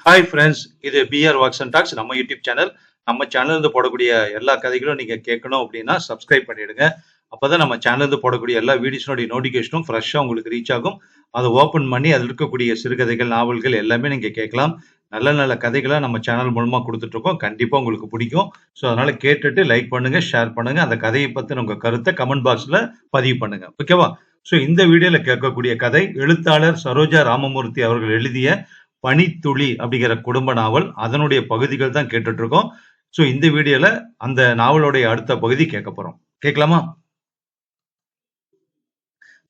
Hi friends, இது PR walks and tax நம்ம YouTube channel. நம்ம சேனல்லேருந்து போடக்கூடிய எல்லா கதைகளும் நீங்கள் கேட்கணும் அப்படின்னா சப்ஸ்கிரைப் பண்ணிடுங்க. அப்போ தான் நம்ம சேனல்லேருந்து போடக்கூடிய எல்லா வீடியோஸினுடைய நோட்டிஃபிகேஷனும் ஃப்ரெஷ்ஷாக உங்களுக்கு ரீச் ஆகும். அதை ஓப்பன் பண்ணி அதில் இருக்கக்கூடிய சிறுகதைகள், நாவல்கள் எல்லாமே நீங்கள் கேட்கலாம். நல்ல நல்ல கதைகளாக நம்ம சேனல் மூலமாக கொடுத்துட்ருக்கோம். கண்டிப்பாக உங்களுக்கு பிடிக்கும். ஸோ அதனால் கேட்டுட்டு லைக் பண்ணுங்கள், ஷேர் பண்ணுங்கள். அந்த கதையை பற்றின உங்கள் கருத்தை கமெண்ட் பாக்ஸில் பதிவு பண்ணுங்கள். ஓகேவா? ஸோ இந்த வீடியோவில் கேட்கக்கூடிய கதை எழுத்தாளர் சரோஜா ராமமூர்த்தி அவர்கள் எழுதிய பனித்துளி அப்படிங்கிற குடும்ப நாவல். அதனுடைய பகுதிகள் தான் கேட்டுட்டு இருக்கோம். ஸோ இந்த வீடியோல அந்த நாவலுடைய அடுத்த பகுதி கேட்க போறோம். கேட்கலாமா?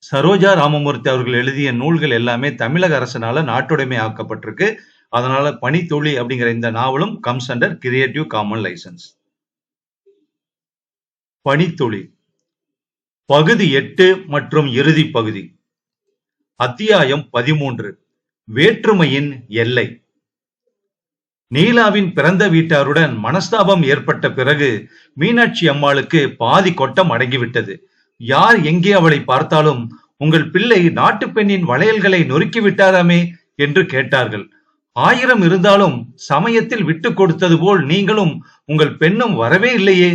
சரோஜா ராமமூர்த்தி அவர்கள் எழுதிய நூல்கள் எல்லாமே தமிழக அரசனால நாட்டுடைமை ஆக்கப்பட்டிருக்கு. அதனால பனித்துளி அப்படிங்கிற இந்த நாவலும் comes under creative common licence. பனித்துளி பகுதி 8 மற்றும் இறுதி பகுதி. அத்தியாயம் 13. வேற்றுமையின் எல்லை. நீலாவின் பிறந்த வீட்டாருடன் மனஸ்தாபம் ஏற்பட்ட பிறகு மீனாட்சி அம்மாளுக்கு பாதி கொட்டம் அடங்கிவிட்டது. யார் எங்கே அவளை பார்த்தாலும், உங்கள் பிள்ளை நாட்டு பெண்ணின் வளையல்களை நொறுக்கி விட்டாராமே என்று கேட்டார்கள். 1000 இருந்தாலும் சமயத்தில் விட்டு கொடுத்தது போல் நீங்களும் உங்கள் பெண்ணும் வரவே இல்லையே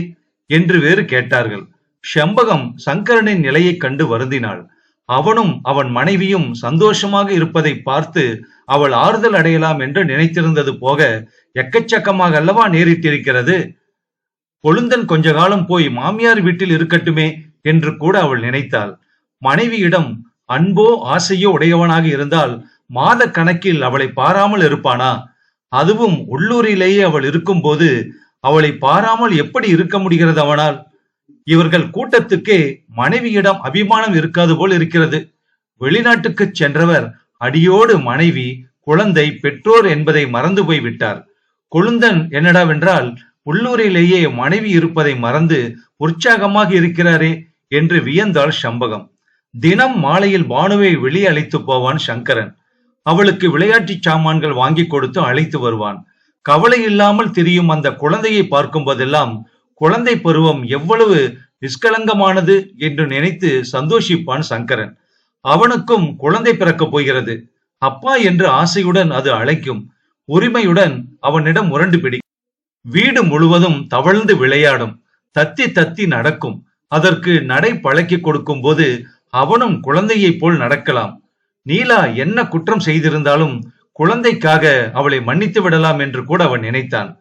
என்று வேறு கேட்டார்கள். செம்பகம் சங்கரனின் நிலையை கண்டு வருந்தினாள். அவனும் அவன் மனைவியும் சந்தோஷமாக இருப்பதை பார்த்து அவள் ஆறுதல் அடையலாம் என்று நினைத்திருந்தது போக எக்கச்சக்கமாக அல்லவா நேரிட்டிருக்கிறது. கொழுந்தன் கொஞ்ச காலம் போய் மாமியார் வீட்டில் இருக்கட்டுமே என்று கூட அவள் நினைத்தாள். மனைவியிடம் அன்போ ஆசையோ உடையவனாக இருந்தால் மாத கணக்கில் அவளை பாராமல் இருப்பானா? அதுவும் உள்ளூரிலேயே அவள் இருக்கும் போது அவளை பாராமல் எப்படி இருக்க முடிகிறது அவனால்? இவர்கள் கூட்டத்துக்கே மனைவியிடம் அபிமானம் இருக்காது போல் இருக்கிறது. வெளிநாட்டுக்கு சென்றவர் அடியோடு மனைவி, குழந்தை, பெற்றோர் என்பதை மறந்து போய் விட்டார். கொழுந்தன் என்னடாவென்றால் உள்ளூரிலேயே மனைவி இருப்பதை மறந்து உற்சாகமாக இருக்கிறாரே என்று வியந்தாள் சம்பகம். தினம் மாலையில் பானுவை வெளியே அழைத்து போவான் சங்கரன். அவளுக்கு விளையாட்டு சாமான்கள் வாங்கி கொடுத்து அழைத்து வருவான். கவலை இல்லாமல் திரியும் அந்த குழந்தையை பார்க்கும் போதெல்லாம் குழந்தை பருவம் எவ்வளவு நிஷ்கலங்கமானது என்று நினைத்து சந்தோஷிப்பான் சங்கரன். அவனுக்கும் குழந்தை பிறக்கப் போகிறது. அப்பா என்று ஆசையுடன் அது அழைக்கும். உரிமையுடன் அவனிடம் முரண்டு பிடிக்கும். வீடு முழுவதும் தவழ்ந்து விளையாடும். தத்தி தத்தி நடக்கும். அதற்கு நடை பழக்கி கொடுக்கும் போது அவனும் குழந்தையைப் போல் நடக்கலாம். நீலா என்ன குற்றம் செய்திருந்தாலும் குழந்தைக்காக அவளை மன்னித்து விடலாம் என்று கூட அவன் நினைத்தான்.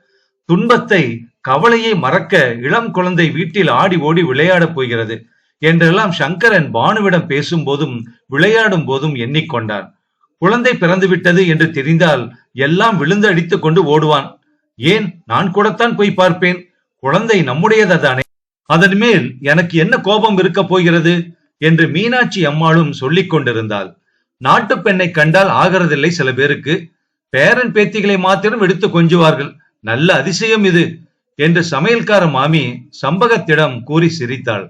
துன்பத்தை, கவலையை மறக்க இளம் குழந்தை வீட்டில் ஆடி ஓடி விளையாடப் போகிறது என்றெல்லாம் சங்கரன் பானுவிடம் பேசும் போதும் விளையாடும் போதும் எண்ணிக்கொண்டான். குழந்தை பிறந்து விட்டது என்று தெரிந்தால் எல்லாம் விழுந்து அடித்துக் கொண்டு ஓடுவான். ஏன், நான் கூடத்தான் போய் பார்ப்பேன். குழந்தை நம்முடையதானே, அதன் மேல் எனக்கு என்ன கோபம் இருக்க போகிறது என்று மீனாட்சி அம்மாளும் சொல்லிக் கொண்டிருந்தாள். நாட்டு பெண்ணை கண்டால் ஆகிறதில்லை சில பேருக்கு. பேரன் பேத்திகளை மாத்திரம் எடுத்து கொஞ்சுவார்கள். நல்ல அதிசயம் இது என்று சமையல்கார மாமி சம்பகத்திடம் கூறி சிரித்தாள்.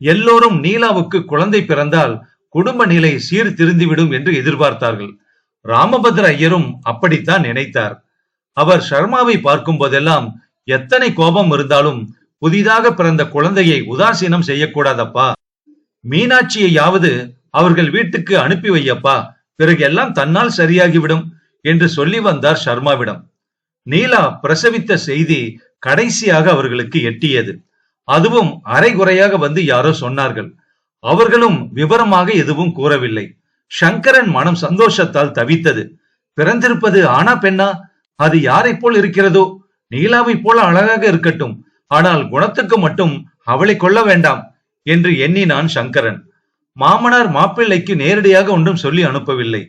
எல்லோரும் நீலாவுக்கு குழந்தை பிறந்தால் குடும்ப நிலை சீர்திருந்திவிடும் என்று எதிர்பார்த்தார்கள். ராமபத்ர ஐயரும் அப்படித்தான் நினைத்தார். அவர் சர்மாவை பார்க்கும் போதெல்லாம் எத்தனை கோபம் இருந்தாலும் புதிதாக பிறந்த குழந்தையை உதாசீனம் செய்யக்கூடாதப்பா. மீனாட்சியையாவது அவர்கள் வீட்டுக்கு அனுப்பி வையப்பா, பிறகு எல்லாம் தன்னால் சரியாகிவிடும் என்று சொல்லி வந்தார் சர்மாவிடம். நீலா பிரசவித்த செய்தி கடைசியாக அவர்களுக்கு எட்டியது. அதுவும் அரைகுறையாக வந்து யாரோ சொன்னார்கள். அவர்களும் விவரமாக எதுவும் கூறவில்லை. சங்கரன் மனம் சந்தோஷத்தால் தவித்தது. பிறந்திருப்பது ஆனா பெண்ணா? அது யாரை போல் இருக்கிறதோ? நீலாவை போல அழகாக இருக்கட்டும், ஆனால் குணத்துக்கு மட்டும் அவளை கொள்ள வேண்டாம் என்று எண்ணினான் சங்கரன். மாமனார் மாப்பிள்ளைக்கு நேரடியாக ஒன்றும் சொல்லி அனுப்பவில்லை.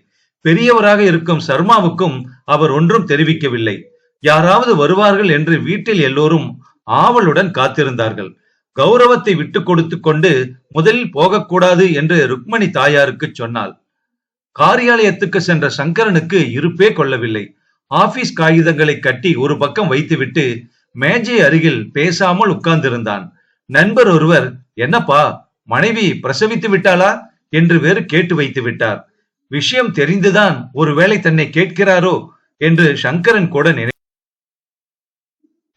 பெரியவராக இருக்கும் சர்மாவுக்கும் அவர் ஒன்றும் தெரிவிக்கவில்லை. யாராவது வருவார்கள் என்று வீட்டில் எல்லோரும் ஆவலுடன் காத்திருந்தார்கள். கௌரவத்தை விட்டு கொடுத்து கொண்டு முதலில் போகக்கூடாது என்று ருக்மணி தாயாருக்கு சொன்னாள். காரியாலயத்துக்கு சென்ற சங்கரனுக்கு இருப்பே கொள்ளவில்லை. ஆபீஸ் காகிதங்களை கட்டி ஒரு பக்கம் வைத்துவிட்டு மேஜை அருகில் பேசாமல் உட்கார்ந்திருந்தான். நண்பர் ஒருவர், என்னப்பா மனைவி பிரசவித்து விட்டாளா என்று வேறு கேட்டு வைத்து விட்டார். விஷயம் தெரிந்துதான் ஒருவேளை தன்னை கேட்கிறாரோ என்று சங்கரன் கூட நினை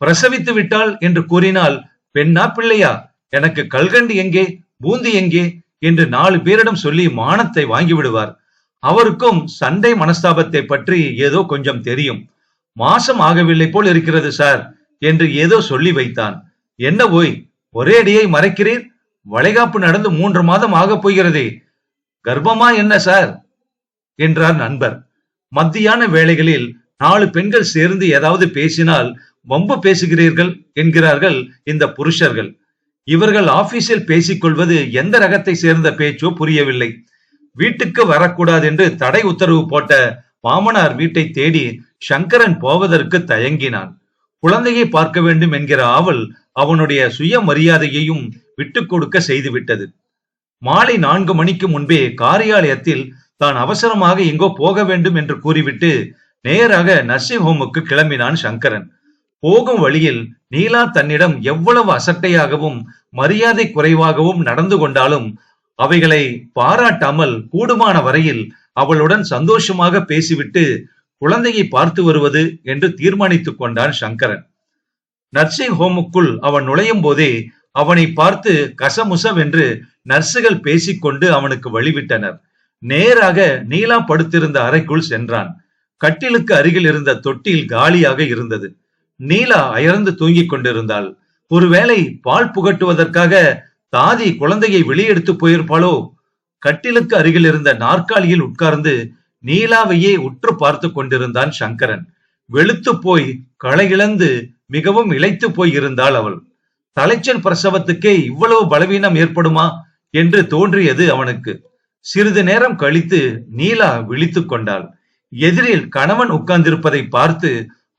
பிரசவித்து விட்டாள் என்று கூறினால் பெண்ணா பிள்ளையா, எனக்கு கல்கண்டு எங்கே, பூந்தி எங்கே என்று 4 பேரிடம் சொல்லி மானத்தை வாங்கி விடுவார். அவருக்கும் சண்டை மனஸ்தாபத்தை பற்றி ஏதோ கொஞ்சம் தெரியும். மாசம் ஆகவில்லை போல் இருக்கிறது சார் என்று ஏதோ சொல்லி வைத்தான். என்ன போய் ஒரே அடியை மறைக்கிறீர்? வளைகாப்பு நடந்து 3 மாதம் ஆகப் போகிறதே, கர்ப்பமா என்ன சார் என்றார் நண்பர். மத்தியான வேளைகளில் 4 பெண்கள் சேர்ந்து ஏதாவது பேசினால் வம்பு பேசுகிறீர்கள் என்கிறார்கள் இந்த புருஷர்கள். இவர்கள் ஆபீஸில் பேசிக் கொள்வது எந்த ரகத்தை சேர்ந்த பேச்சோ புரியவில்லை. வீட்டுக்கு வரக்கூடாது என்று தடை உத்தரவு போட்ட மாமனார் வீட்டை தேடி சங்கரன் போவதற்கு தயங்கினான். குழந்தையை பார்க்க வேண்டும் என்கிற ஆவல் அவனுடைய சுயமரியாதையையும் விட்டுக் கொடுக்க செய்துவிட்டது. மாலை 4 மணிக்கு முன்பே காரியாலயத்தில் தான் அவசரமாக எங்கோ போக வேண்டும் என்று கூறிவிட்டு நேராக நர்சிங் ஹோமுக்கு கிளம்பினான் சங்கரன். போகும் வழியில் நீலா தன்னிடம் எவ்வளவு அசட்டையாகவும் மரியாதை குறைவாகவும் நடந்து கொண்டாலும் அவைகளை பாராட்டாமல் கூடுமான வரையில் அவளுடன் சந்தோஷமாக பேசிவிட்டு குழந்தையை பார்த்து வருவது என்று தீர்மானித்துக் கொண்டான் சங்கரன். நர்சிங் ஹோமுக்குள் அவன் நுழையும் போதே அவனை பார்த்து கசமுசவென்று நர்சுகள் பேசிக்கொண்டு அவனுக்கு வழிவிட்டனர். நேராக நீலா படுத்திருந்த அறைக்குள் சென்றான். கட்டிலுக்கு அருகில் இருந்த தொட்டில் காலியாக இருந்தது. நீலா அயர்ந்து தூங்கிக் கொண்டிருந்தாள். ஒருவேளை பால் புகட்டுவதற்காக தாதி குழந்தையை வெளியெடுத்து போயிருப்பாளோ? கட்டிலுக்கு அருகில் இருந்த நாற்காலியில் உட்கார்ந்து நீலாவையே உற்று பார்த்து கொண்டிருந்தான் சங்கரன். வெளுத்து போய் களையிழந்து மிகவும் இளைத்து போய் இருந்தாள் அவள். தலைச்சல் பிரசவத்துக்கே இவ்வளவு பலவீனம் ஏற்படுமா என்று தோன்றியது அவனுக்கு. சிறிது நேரம் கழித்து நீலா விழித்துக் கொண்டாள். எதிரில் கணவன் உட்கார்ந்திருப்பதை பார்த்து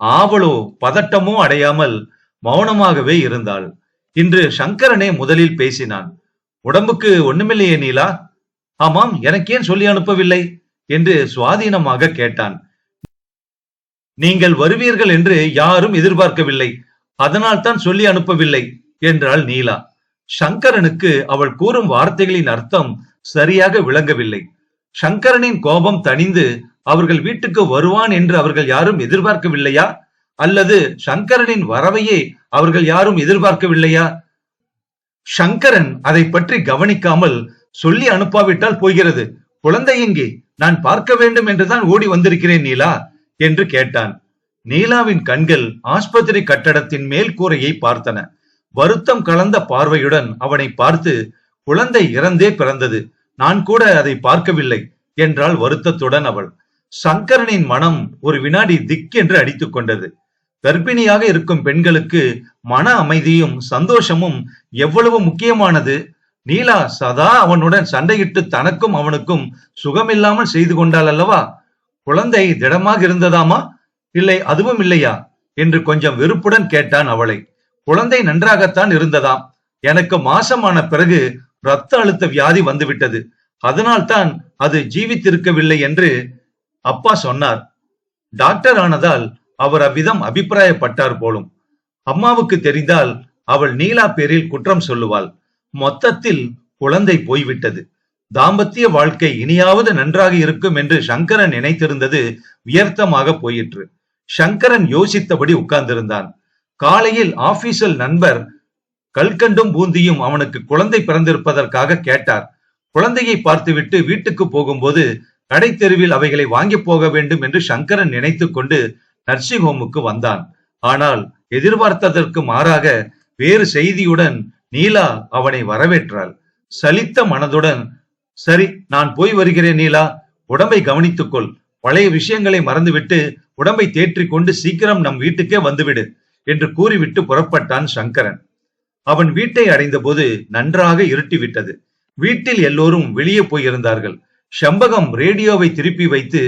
ஆவலோ பதட்டமோ அடையாமல் மௌனமாகவே இருந்தாள். இன்று சங்கரனே முதலில் பேசினான். உடம்புக்கு ஒண்ணுமில்லையே நீலா? ஆமாம், எனக்கேன் சொல்லி அனுப்பவில்லை என்று சுவாதீனமாக கேட்டான். நீங்கள் வருவீர்கள் என்று யாரும் எதிர்பார்க்கவில்லை, அதனால் தான் சொல்லி அனுப்பவில்லை என்றாள் நீலா. சங்கரனுக்கு அவள் கூறும் வார்த்தைகளின் அர்த்தம் சரியாக விளங்கவில்லை. சங்கரனின் கோபம் தணிந்து அவர்கள் வீட்டுக்கு வருவான் என்று அவர்கள் யாரும் எதிர்பார்க்கவில்லையா, அல்லது சங்கரனின் வரவையே அவர்கள் யாரும் எதிர்பார்க்கவில்லையா? சங்கரன் அதை பற்றி கவனிக்காமல் சொல்லி அனுப்பாவிட்டால் போகிறது, குழந்தை எங்கே, நான் பார்க்க வேண்டும் என்றுதான் ஓடி வந்திருக்கிறேன் நீலா என்று கேட்டான். நீலாவின் கண்கள் ஆஸ்பத்திரி கட்டடத்தின் மேல் கூரையை பார்த்தன. வருத்தம் கலந்த பார்வையுடன் அவனை பார்த்து, குழந்தை இறந்தே பிறந்தது, நான் கூட அதை பார்க்கவில்லை என்றாள் வருத்தத்துடன் அவள். சங்கரனின் மனம் ஒரு வினாடி திக்கென்று அடித்துக் கொண்டது. கர்ப்பிணியாக இருக்கும் பெண்களுக்கு மன அமைதியும் சந்தோஷமும் எவ்வளவு முக்கியமானது. நீலா சதா அவனுடன் சண்டையிட்டு தனக்கும் அவனுக்கும் சுகமில்லாமல் செய்து கொண்டாள் அல்லவா? குழந்தை திடமாக இருந்ததாமா, இல்லை அதுவும் இல்லையா என்று கொஞ்சம் வெறுப்புடன் கேட்டான் அவளை. குழந்தை நன்றாகத்தான் இருந்ததாம். எனக்கு மாசமான பிறகு இரத்த அழுத்த வியாதி வந்துவிட்டது, அதனால்தான் அது ஜீவித்திருக்கவில்லை என்று அப்பா சொன்னார். டாக்டர் ஆனதால் அவர் அவ்விதம் அபிப்பிராயப்பட்டார் போலும். அம்மாவுக்கு தெரிந்தால் அவள் நீலா பேரில் குற்றம் சொல்லுவாள். மொத்தத்தில் குழந்தை போய்விட்டது. தாம்பத்திய வாழ்க்கை இனியாவது நன்றாக இருக்கும் என்று சங்கரன் நினைத்திருந்தது வியர்த்தமாக போயிற்று. சங்கரன் யோசித்தபடி உட்கார்ந்திருந்தான். காலையில் ஆபீஸில் நண்பர் கல்கண்டும் பூந்தியும் அவனுக்கு குழந்தை பிறந்திருப்பதற்காக கேட்டார். குழந்தையை பார்த்துவிட்டு வீட்டுக்கு போகும்போது கடை தெருவில் அவைகளை வாங்கி போக வேண்டும் என்று சங்கரன் நினைத்துக் கொண்டு நர்சிங் ஹோமுக்கு வந்தான். ஆனால் எதிர்பார்த்ததற்கு மாறாக வேறு செய்தியுடன் நீலா அவனை வரவேற்றாள். சலித்த மனதுடன், சரி நான் போய் வருகிறேன் நீலா, உடம்பை கவனித்துக்கொள், பழைய விஷயங்களை மறந்துவிட்டு உடம்பை தேற்றிக் கொண்டு சீக்கிரம் நம் வீட்டுக்கே வந்துவிடு என்று கூறிவிட்டு புறப்பட்டான் சங்கரன். அவன் வீட்டை அடைந்த போது நன்றாக இருட்டிவிட்டது. வீட்டில் எல்லோரும் வெளியே போயிருந்தார்கள். செம்பகம் ரேடியோவை திருப்பி வைத்து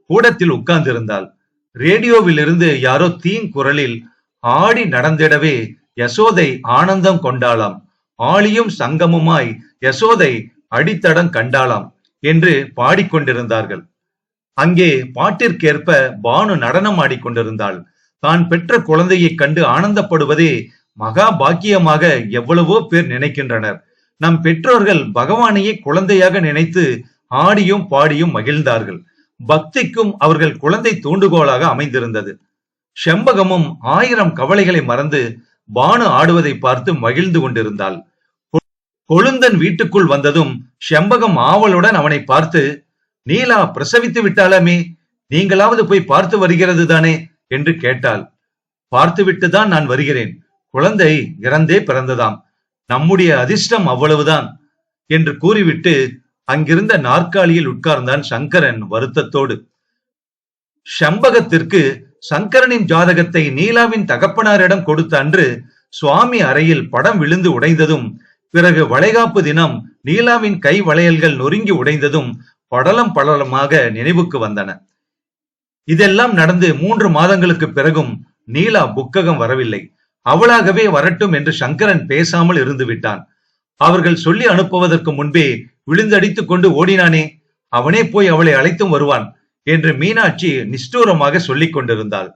கூடத்தில் உட்கார்ந்திருந்தாள். ரேடியோவில் இருந்து யாரோ தீங்குரலில் ஆடி நடந்திடவே யசோதை ஆனந்தம் கொண்டாளாம், ஆளியும் சங்கமுமாய் யசோதை அடித்தடம் கண்டாளாம் என்று பாடிக்கொண்டிருந்தார்கள். அங்கே பாட்டிற்கேற்ப பானு நடனம் ஆடிக்கொண்டிருந்தாள். தான் பெற்ற குழந்தையை கண்டு ஆனந்தப்படுவதே மகா பாக்கியமாக எவ்வளவோ பேர் நினைக்கின்றனர். நம் பெற்றோர்கள் பகவானையே குழந்தையாக நினைத்து ஆடியும் பாடியும் மகிழ்ந்தார்கள். பக்திக்கும் அவர்கள் குழந்தை தூண்டுகோலாக அமைந்திருந்தது. செம்பகமும் 1000 கவலைகளை மறந்து பானு ஆடுவதை பார்த்து மகிழ்ந்து கொண்டிருந்தாள். கொழுந்தன் வீட்டுக்குள் வந்ததும் செம்பகம் ஆவலுடன் அவனை பார்த்து, நீலா பிரசவித்து விட்டாலாமே, நீங்களாவது போய் பார்த்து வருகிறது தானே என்று கேட்டாள். பார்த்துவிட்டுதான் நான் வருகிறேன். குழந்தை இறந்தே பிறந்ததாம். நம்முடைய அதிர்ஷ்டம் அவ்வளவுதான் என்று கூறிவிட்டு அங்கிருந்த நாற்காலியில் உட்கார்ந்தான் சங்கரன் வருத்தத்தோடு. ஷம்பகத்திற்கு சங்கரனின் ஜாதகத்தை நீலாவின் தகப்பனாரிடம் கொடுத்த அன்று சுவாமி அறையில் படம் விழுந்து உடைந்ததும், பிறகு வளைகாப்பு தினம் நீலாவின் கை வளையல்கள் நொறுங்கி உடைந்ததும் படலம் படலமாக நினைவுக்கு வந்தன. இதெல்லாம் நடந்து 3 மாதங்களுக்கு பிறகும் நீலா புக்ககம் வரவில்லை. அவளாகவே வரட்டும் என்று சங்கரன் பேசாமல் இருந்து விட்டான். அவர்கள் சொல்லி அனுப்புவதற்கு முன்பே விழுந்தடித்துக் கொண்டு ஓடினானே, அவனே போய் அவளை அழைத்தும் வருவான் என்று மீனாட்சி நிஷ்டூரமாக சொல்லிக் கொண்டிருந்தாள்.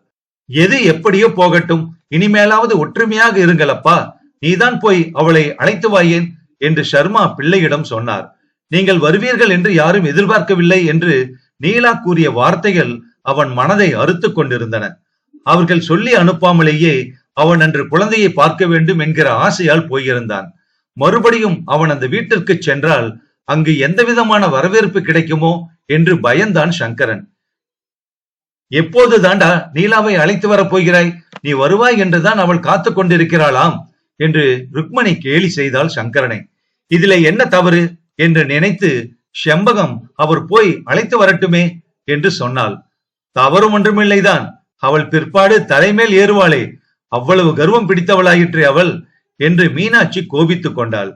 எது எப்படியோ போகட்டும், இனிமேலாவது ஒற்றுமையாக இருங்களப்பா, நீதான் போய் அவளை அழைத்து வாயேன் என்று சர்மா பிள்ளையிடம் சொன்னார். நீங்கள் வருவீர்கள் என்று யாரும் எதிர்பார்க்கவில்லை என்று நீலா கூறிய வார்த்தைகள் அவன் மனதை அறுத்து கொண்டிருந்தன. அவர்கள் சொல்லி அனுப்பாமலேயே அவன் அன்று குழந்தையை பார்க்க வேண்டும் என்கிற ஆசையால் போயிருந்தான். மறுபடியும் அவன் அந்த வீட்டிற்கு சென்றால் அங்கு எந்த விதமான வரவேற்பு கிடைக்குமோ என்று பயந்தான் சங்கரன். எப்போது தாண்டா நீலாவை அழைத்து வரப் போகிறாய்? நீ வருவாய் என்றுதான் அவள் காத்து கொண்டிருக்கிறாளாம் என்று ருக்மணி கேலி செய்தாள் சங்கரனை. இதிலே என்ன தவறு என்று நினைத்து செம்பகம் அவர் போய் அழைத்து வரட்டுமே என்று சொன்னாள். தவறும் ஒன்றுமில்லைதான், அவள் பிற்பாடு தலைமேல் ஏறுவாளே, அவ்வளவு கர்வம் பிடித்தவளாயிற்றே அவள் என்று மீனாட்சி கோபித்துக் கொண்டாள்.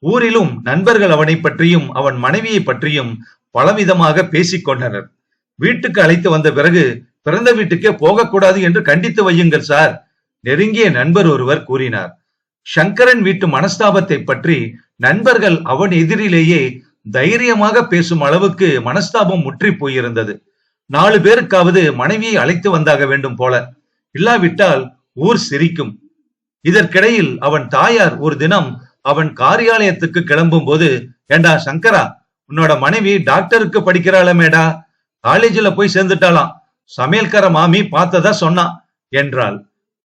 ஊரிலும் நண்பர்கள் அவனை பற்றியும் அவன் மனைவியை பற்றியும் பலவிதமாக பேசிக் கொண்டனர். வீட்டுக்கு அழைத்து வந்த பிறகு பிறந்த வீட்டுக்கே போகக்கூடாது என்று கண்டித்து வையுங்கள் சார், நெருங்கிய நண்பர் ஒருவர் கூறினார். சங்கரன் வீட்டு மனஸ்தாபத்தை பற்றி நண்பர்கள் அவன் எதிரிலேயே தைரியமாக பேசும் அளவுக்கு மனஸ்தாபம் முற்றி போயிருந்தது. 4 பேருக்காவது மனைவியை அழைத்து வந்தாக வேண்டும் போல, இல்லாவிட்டால் ஊர் சிரிக்கும். இதற்கிடையில் அவன் தாயார் ஒரு தினம் அவன் காரியாலயத்துக்கு கிளம்பும் போது, ஏண்டா சங்கரா, உன்னோட மனைவி டாக்டருக்கு படிக்கிறாளமேடா, காலேஜில போய் சேர்ந்துட்டாளாம், சமையல்கார மாமி பார்த்ததா சொன்னா என்றாள்.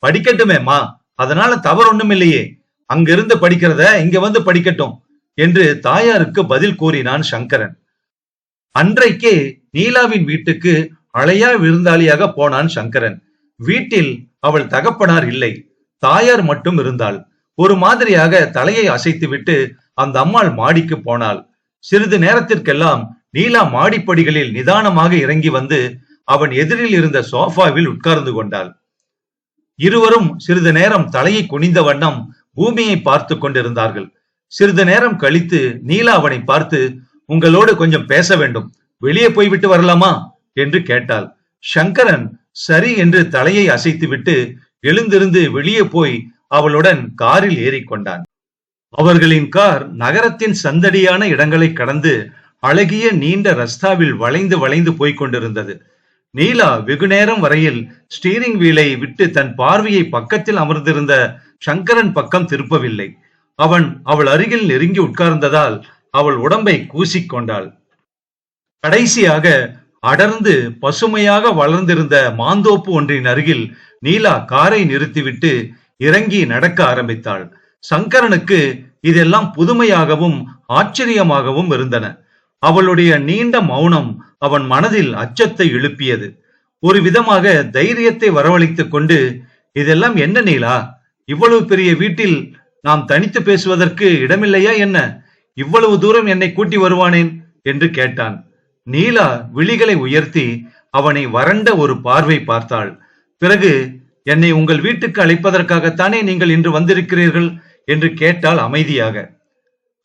படிக்கட்டுமேமா, அதனால தவறு ஒண்ணும் இல்லையே, அங்கிருந்து படிக்கிறத இங்க வந்து படிக்கட்டும் என்று தாயாருக்கு பதில் கூறினான் சங்கரன். அன்றைக்கே நீலாவின் வீட்டுக்கு அழையா விருந்தாளியாக போனான் சங்கரன். வீட்டில் அவள் தகப்பனார் இல்லை, தாயார் மட்டும் இருந்தாள். ஒரு மாதிரியாக தலையை அசைத்துவிட்டு அந்த அம்மாள் மாடிக்கு போனாள். சிறிது நேரத்திற்கெல்லாம் நீலா மாடிப்படிகளில் நிதானமாக இறங்கி வந்து அவன் எதிரில் இருந்த சோஃபாவில் உட்கார்ந்து கொண்டாள். இருவரும் சிறிது நேரம் தலையை குனிந்த வண்ணம் பூமியை பார்த்து கொண்டிருந்தார்கள். சிறிது நேரம் கழித்து நீலா அவனை பார்த்து, உங்களோடு கொஞ்சம் பேச வேண்டும், வெளியே போய்விட்டு வரலாமா என்று கேட்டாள். சங்கரன் சரி என்று தலையை அசைத்துவிட்டு எழுந்திருந்து வெளியே போய் அவளுடன் காரில் ஏறிக்கொண்டான். அவர்களின் கார் நகரத்தின் சந்தடியான இடங்களை கடந்து அழகிய நீண்ட ரஸ்தாவில் வளைந்து வளைந்து போய்க் கொண்டிருந்தது. நீலா வெகு நேரம் வரையில் ஸ்டீரிங் வீலை விட்டு தன் பார்வையை பக்கத்தில் அமர்ந்திருந்த சங்கரன் பக்கம் திருப்பவில்லை. அவன் அவள் அருகில் நெருங்கி உட்கார்ந்ததால் அவள் உடம்பை கூசிக்கொண்டாள். கடைசியாக அடர்ந்து பசுமையாக வளர்ந்திருந்த மாந்தோப்பு ஒன்றின் அருகில் நீலா காரை நிறுத்திவிட்டு இறங்கி நடக்க ஆரம்பித்தாள். சங்கரனுக்கு இதெல்லாம் புதுமையாகவும் ஆச்சரியமாகவும் இருந்தன. அவளுடைய நீண்ட மௌனம் அவன் மனதில் அச்சத்தை எழுப்பியது. ஒரு விதமாக தைரியத்தை வரவழைத்துக் கொண்டு, இதெல்லாம் என்ன நீலா, இவ்வளவு பெரிய வீட்டில் நாம் தனித்து பேசுவதற்கு இடமில்லையா என்ன? இவ்வளவு தூரம் என்னை கூட்டி வருவானேன் என்று கேட்டான். நீலா விழிகளை உயர்த்தி அவனை வறண்ட ஒரு பார்வை பார்த்தாள். பிறகு, என்னை உங்கள் வீட்டுக்கு அழைப்பதற்காகத்தானே நீங்கள் இன்று வந்திருக்கிறீர்கள் என்று கேட்டாள் அமைதியாக.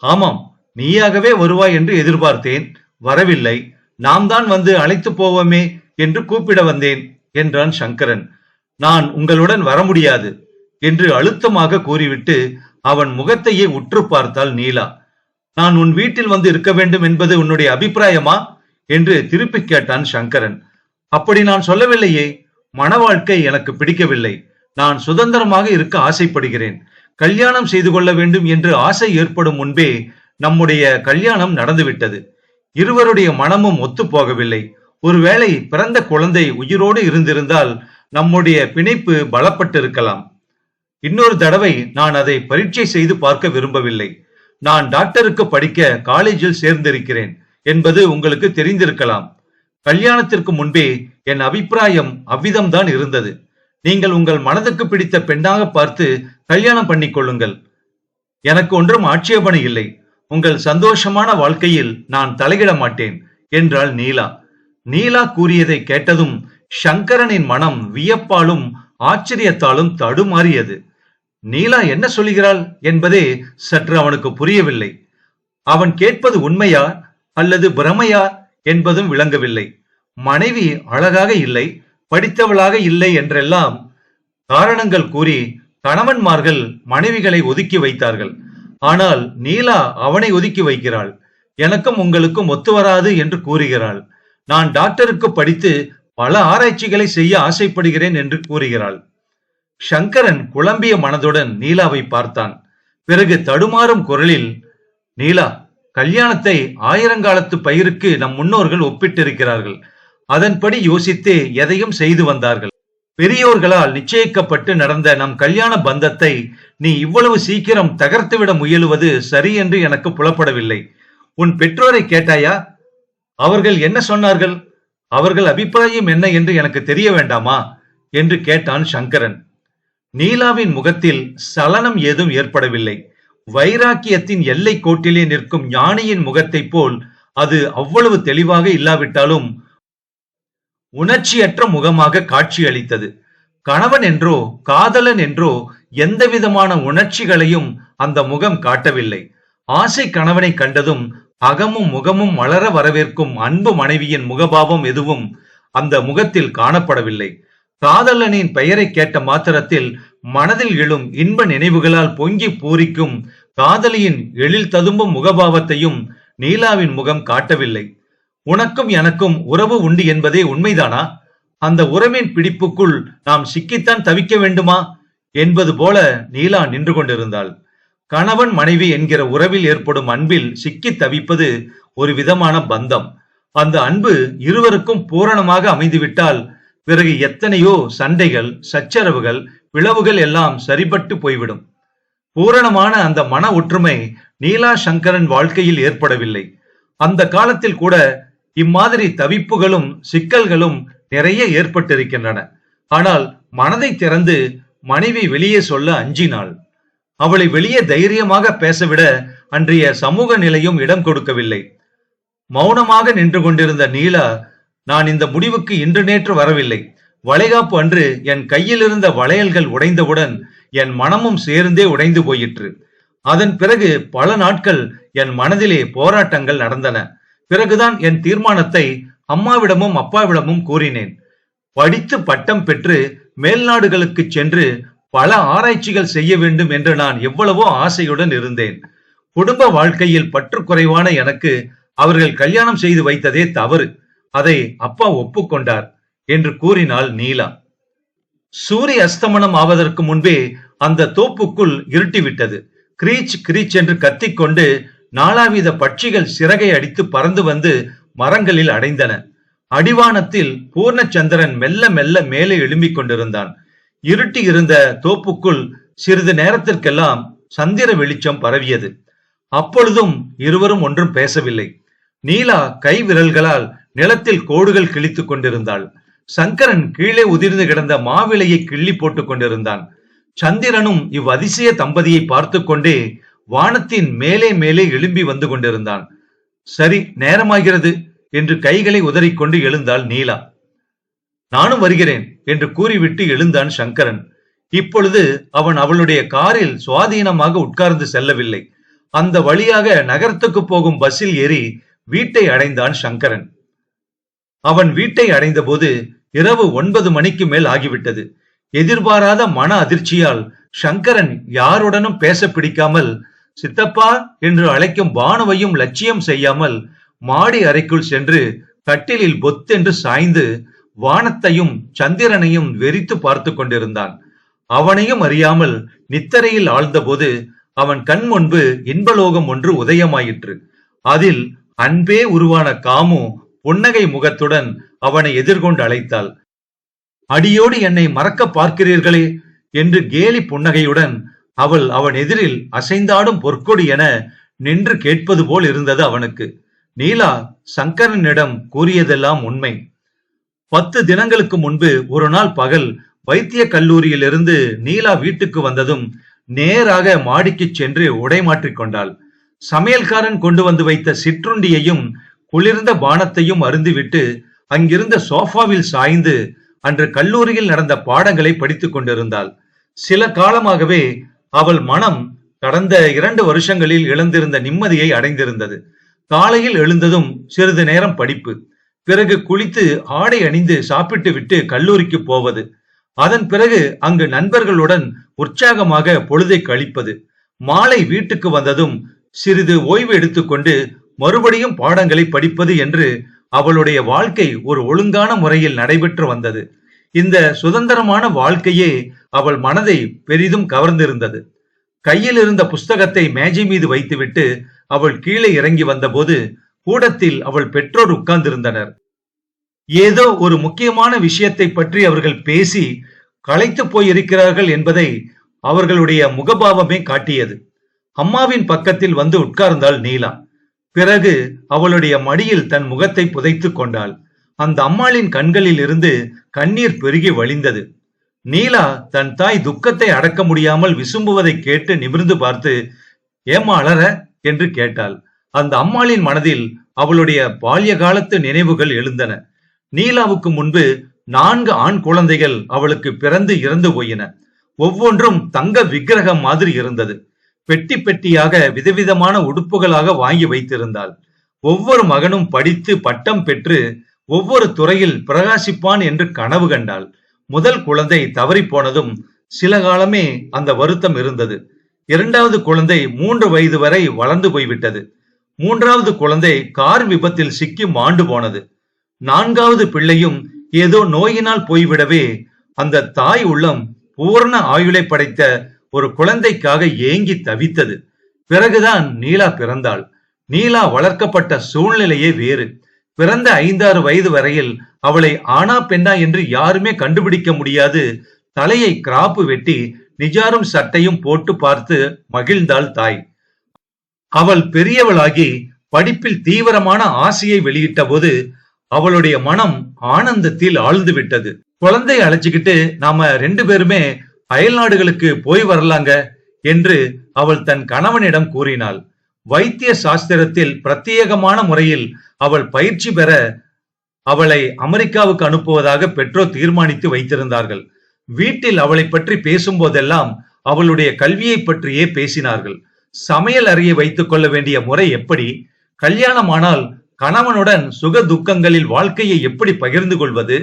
ஆமாம், நீயாகவே வருவாய் என்று எதிர்பார்த்தேன், வரவில்லை. நாம் தான் வந்து அழைத்து போவோமே என்று கூப்பிட வந்தேன் என்றான் சங்கரன். நான் உங்களுடன் வர முடியாது என்று அழுத்தமாக கூறிவிட்டு அவன் முகத்தையே உற்று பார்த்தாள் நீலா. நான் உன் வீட்டில் வந்து இருக்க வேண்டும் என்பது உன்னுடைய அபிப்பிராயமா என்று திருப்பி கேட்டான் சங்கரன். அப்படி நான் சொல்லவில்லையே. மன வாழ்க்கை எனக்கு பிடிக்கவில்லை. நான் சுதந்திரமாக இருக்க ஆசைப்படுகிறேன். கல்யாணம் செய்து கொள்ள வேண்டும் என்று ஆசை ஏற்படும் முன்பே நம்முடைய கல்யாணம் நடந்துவிட்டது. இருவருடைய மனமும் ஒத்து போகவில்லை. ஒருவேளை பிறந்த குழந்தை உயிரோடு இருந்திருந்தால் நம்முடைய பிணைப்பு பலப்பட்டிருக்கலாம். இன்னொரு தடவை நான் அதை பரீட்சை செய்து பார்க்க விரும்பவில்லை. நான் டாக்டருக்கு படிக்க காலேஜில் சேர்ந்திருக்கிறேன் என்பது உங்களுக்கு தெரிந்திருக்கலாம். கல்யாணத்திற்கு முன்பே என் அபிப்பிராயம் அவ்விதம்தான் இருந்தது. நீங்கள் உங்கள் மனதுக்கு பிடித்த பெண்ணாக பார்த்து கல்யாணம் பண்ணிக் கொள்ளுங்கள். எனக்கு ஒன்றும் ஆட்சேபனை இல்லை. உங்கள் சந்தோஷமான வாழ்க்கையில் நான் தலையிட மாட்டேன் என்றாள் நீலா. நீலா கூறியதை கேட்டதும் சங்கரனின் மனம் வியப்பாலும் ஆச்சரியத்தாலும் தடுமாறியது. நீலா என்ன சொல்கிறாள் என்பதே சற்று அவனுக்கு புரியவில்லை. அவன் கேட்பது உண்மையா அல்லது பிரமையா என்பதும் விளங்கவில்லை. மனைவி அழகாக இல்லை, படித்தவளாக இல்லை என்றெல்லாம் காரணங்கள் கூறி கணவன்மார்கள் மனைவிகளை ஒதுக்கி வைத்தார்கள். ஆனால் நீலா அவனை ஒதுக்கி வைக்கிறாள். எனக்கும் உங்களுக்கும் ஒத்து வராது என்று கூறுகிறாள். நான் டாக்டருக்கு படித்து பல ஆராய்ச்சிகளை செய்ய ஆசைப்படுகிறேன் என்று கூறுகிறாள். சங்கரன் குழம்பிய மனதுடன் நீலாவை பார்த்தான். பிறகு தடுமாறும் குரலில், நீலா, கல்யாணத்தை ஆயிரங்காலத்து பயிருக்கு நம் முன்னோர்கள் ஒப்பிட்டிருக்கிறார்கள். அதன்படி யோசித்தே எதையும் செய்து வந்தார்கள். பெரியோர்களால் நிச்சயிக்கப்பட்டு நடந்த நம் கல்யாண பந்தத்தை நீ இவ்வளவு சீக்கிரம் தகர்த்துவிட முயலுவது சரி என்று எனக்கு புலப்படவில்லை. உன் பெற்றோரை கேட்டாயா? அவர்கள் என்ன சொன்னார்கள்? அவர்கள் அபிப்பிராயம் என்ன என்று எனக்கு தெரிய வேண்டாமா என்று கேட்டான் சங்கரன். நீலாவின் முகத்தில் சலனம் ஏதும் ஏற்படவில்லை. வைராக்கியத்தின் எல்லை கோட்டிலே நிற்கும் ஞானியின் முகத்தை போல் அது அவ்வளவு தெளிவாக இல்லாவிட்டாலும் உணர்ச்சியற்ற முகமாக காட்சியளித்தது. கணவன் என்றோ காதலன் என்றோ எந்த விதமான உணர்ச்சிகளையும் அந்த முகம் காட்டவில்லை. ஆசை கணவனை கண்டதும் அகமும் முகமும் மலர வரவேற்கும் அன்பு மனைவியின் முகபாவம் எதுவும் அந்த முகத்தில் காணப்படவில்லை. காதலனின் பெயரை கேட்ட மாத்திரத்தில் மனதில் எழும் இன்ப நினைவுகளால் பொங்கி பூரிக்கும் காதலியின் எழில் ததும்பும் முகபாவத்தையும் நீலாவின் முகம் காட்டவில்லை. உனக்கும் எனக்கும் உறவு உண்டு என்பதே உண்மைதானா? அந்த உறவின் பிடிப்புக்குள் நாம் சிக்கித்தான் தவிக்க வேண்டுமா என்பது போல நீலா நின்று கொண்டிருந்தாள். கணவன் மனைவி என்கிற உறவில் ஏற்படும் அன்பில் சிக்கி தவிப்பது ஒரு விதமான பந்தம். அந்த அன்பு இருவருக்கும் பூரணமாக அமைந்துவிட்டால் பிறகு எத்தனையோ சண்டைகள், சச்சரவுகள், பிளவுகள் எல்லாம் சரிபட்டு போய்விடும். பூரணமான அந்த மன ஒற்றுமை நீலா சங்கரன் வாழ்க்கையில் ஏற்படவில்லை. அந்த காலத்தில் கூட இம்மாதிரி தவிப்புகளும் சிக்கல்களும் நிறைய ஏற்பட்டிருக்கின்றன. ஆனால் மனதை திறந்து மனைவி வெளியே சொல்ல அஞ்சினாள். அவளை வெளியே தைரியமாக பேசவிட அன்றைய சமூக நிலையும் இடம் கொடுக்கவில்லை. மௌனமாக நின்று கொண்டிருந்த நீலா, நான் இந்த முடிவுக்கு இன்று நேற்று வரவில்லை. வளைகாப்பு அன்று என் கையில் இருந்த வளையல்கள் உடைந்தவுடன் என் மனமும் சேர்ந்தே உடைந்து போயிற்று. அதன் பிறகு பல நாட்கள் என் மனதிலே போராட்டங்கள் நடந்தன. பிறகுதான் என் தீர்மானத்தை அம்மாவிடமும் அப்பாவிடமும் கூறினேன். படித்து பட்டம் பெற்று மேல்நாடுகளுக்கு சென்று பல ஆராய்ச்சிகள் செய்ய வேண்டும் என்று நான் எவ்வளவோ ஆசையுடன் இருந்தேன். குடும்ப வாழ்க்கையில் பற்றுக்குறைவான எனக்கு அவர்கள் கல்யாணம் செய்து வைத்ததே தவறு. அதை அப்பா ஒப்புக்கொண்டார் என்று கூறினாள் நீலா. சூரிய அஸ்தமனம் ஆவதற்கு முன்பே அந்த தோப்புக்குள் இருட்டிவிட்டது. கிரீச் கிரீச் என்று கத்திக்கொண்டு நாலாவித பட்சிகள் சிறகை அடித்து பறந்து வந்து மரங்களில் அடைந்தன. அடிவானத்தில் பூர்ணச்சந்திரன் மெல்ல மெல்ல மேலே எழும்பிக் கொண்டிருந்தான். இருட்டி இருந்த தோப்புக்குள் சிறிது நேரத்திற்கெல்லாம் சந்திர வெளிச்சம் பரவியது. அப்பொழுதும் இருவரும் ஒன்றும் பேசவில்லை. நீலா கை விரல்களால் நிலத்தில் கோடுகள் கிழித்துக் கொண்டிருந்தாள். சங்கரன் கீழே உதிர்ந்து கிடந்த மாவிளையை கிள்ளி போட்டுக் கொண்டிருந்தான். சந்திரனும் இவ்வதிசய தம்பதியை பார்த்து கொண்டே வானத்தின் மேலே மேலே எழும்பி வந்து கொண்டிருந்தான். சரி, நேரமாகிறது என்று கைகளை உதறிக்கொண்டு எழுந்தாள் நீலா. நானும் வருகிறேன் என்று கூறிவிட்டு எழுந்தான் சங்கரன். இப்பொழுது அவன் அவளுடைய காரில் சுவாதீனமாக உட்கார்ந்து செல்லவில்லை. அந்த வழியாக நகரத்துக்கு போகும் பஸ்ஸில் ஏறி வீட்டை அடைந்தான் சங்கரன். அவன் வீட்டை அடைந்த போது இரவு 9 மணிக்கு மேல் ஆகிவிட்டது. எதிர்பாராத மன அதிர்ச்சியால் சங்கரன் யாருடனும் பேச பிடிக்காமல் சித்தப்பா என்று அழைக்கும் பானுவையும் லட்சியம் செய்யாமல் மாடி அறைக்குள் சென்று கட்டிலில் பொத்தென்று சாய்ந்து வானத்தையும் சந்திரனையும் வெறித்து பார்த்து கொண்டிருந்தான். அவனையும் அறியாமல் நித்தரையில் ஆழ்ந்தபோது அவன் கண் முன்பு இன்பலோகம் ஒன்று உதயமாயிற்று. அதில் அன்பே உருவான காமு புன்னகை முகத்துடன் அவனை எதிர்கொண்டு அழைத்தாள். அடியோடு என்னை மறக்க பார்க்கிறீர்களே என்று கேலி புன்னகையுடன் அவன் எதிரில் அசைந்தாடும் பொற்கொடி என நின்று கேட்பது போல் இருந்தது அவனுக்கு. நீலா சங்கரனிடம் கூறியதெல்லாம் உண்மை. 10 தினங்களுக்கு முன்பு ஒரு நாள் பகல் வைத்திய கல்லூரியிலிருந்து நீலா வீட்டுக்கு வந்ததும் நேராக மாடிக்கு சென்று உடை மாற்றிக் கொண்டாள். சமையல்காரன் கொண்டு வந்து வைத்த சிற்றுண்டியையும் குளிர்ந்த பானத்தையும் அருந்திவிட்டு அங்கிருந்த சோஃபாவில் சாய்ந்து அன்று கல்லூரியில் நடந்த பாடங்களை படித்துக் கொண்டிருந்தாள். சில காலமாகவே அவள் மனம் கடந்த 2 வருஷங்களில் இழந்திருந்த நிம்மதியை அடைந்திருந்தது. காலையில் எழுந்ததும் சிறிது நேரம் படிப்பு, பிறகு குளித்து ஆடை அணிந்து சாப்பிட்டு விட்டு கல்லூரிக்கு போவது, அதன் பிறகு அங்கு நண்பர்களுடன் உற்சாகமாக பொழுதை கழிப்பது, மாலை வீட்டுக்கு வந்ததும் சிறிது ஓய்வு எடுத்துக்கொண்டு மறுபடியும் பாடங்களை படிப்பது என்று அவளுடைய வாழ்க்கை ஒரு ஒழுங்கான முறையில் நடைபெற்று வந்தது. இந்த சுதந்திரமான வாழ்க்கையே அவள் மனதை பெரிதும் கவர்ந்திருந்தது. கையில் இருந்த புஸ்தகத்தை மேஜை மீது வைத்துவிட்டு அவள் கீழே இறங்கி வந்தபோது கூடத்தில் அவள் பெற்றோர் உட்கார்ந்திருந்தனர். ஏதோ ஒரு முக்கியமான விஷயத்தை பற்றி அவர்கள் பேசி களைத்து போயிருக்கிறார்கள் என்பதை அவர்களுடைய முகபாவமே காட்டியது. அம்மாவின் பக்கத்தில் வந்து உட்கார்ந்தாள் நீலா. பிறகு அவளுடைய மடியில் தன் முகத்தை புதைத்துக் கொண்டாள். அந்த அம்மாளின் கண்களில் இருந்து கண்ணீர் பெருகி வழிந்தது. நீலா தன் தாய் துக்கத்தை அடக்க முடியாமல் விசும்புவதை கேட்டு நிமிர்ந்து பார்த்து, ஏம்மா அழற என்று கேட்டாள். அந்த அம்மாளின் மனதில் அவளுடைய பால்ய காலத்து நினைவுகள் எழுந்தன. நீலாவுக்கு முன்பு 4 ஆண் குழந்தைகள் அவளுக்கு பிறந்து இறந்து போயின. ஒவ்வொன்றும் தங்க விக்கிரகம் மாதிரி இருந்தது. பெட்டி பெட்டியாக விதவிதமான உடுப்புகளாக வாங்கி வைத்திருந்தாள். ஒவ்வொரு மகனும் படித்து பட்டம் பெற்று ஒவ்வொரு துறையில் பிரகாசிப்பான் என்று கனவு கண்டாள். முதல் குழந்தை தவறி போனதும் சில காலமே அந்த வருத்தம் இருந்தது. 2வது குழந்தை 3 வயது வரை வளர்ந்து போய்விட்டது. 3வது குழந்தை கார் விபத்தில் சிக்கி மாண்டு போனது. 4வது பிள்ளையும் ஏதோ நோயினால் போய்விடவே அந்த தாய் உள்ளம் பூர்ண ஆயுளை படைத்த ஒரு குழந்தைக்காக ஏங்கி தவித்தது. பிறகுதான் நீலா பிறந்தாள். நீலா வளர்க்கப்பட்ட சூழ்நிலையே வேறு. பிறந்த 5-6 வயது வரையில் அவளை ஆனா பெண்ணா என்று யாருமே கண்டுபிடிக்க முடியாது. தலையை கிராப்பு வெட்டி நிஜாரும் சட்டையும் போட்டு பார்த்து மகிழ்ந்தாள் தாய். அவள் பெரியவளாகி படிப்பில் தீவிரமான ஆசையை வெளியிட்ட போது அவளுடைய மனம் ஆனந்தத்தில் ஆழ்ந்து விட்டது. குழந்தை அழைச்சுக்கிட்டு நாம 2 பேருமே அயல் நாடுகளுக்கு போய் வரலாங்க என்று அவள் தன் கணவனிடம் கூறினாள். வைத்திய சாஸ்திரத்தில் பிரத்யேகமான முறையில் அவள் பயிற்சி பெற அவளை அமெரிக்காவுக்கு அனுப்புவதாக பெற்றோர் தீர்மானித்து வைத்திருந்தார்கள். வீட்டில் அவளை பற்றி பேசும் போதெல்லாம் அவளுடைய கல்வியை பற்றியே பேசினார்கள். சமையல் அறையை வைத்துக் கொள்ள வேண்டிய முறை எப்படி, கல்யாணமானால் கணவனுடன் சுக துக்கங்களில் வாழ்க்கையை எப்படி பகிர்ந்து கொள்வது,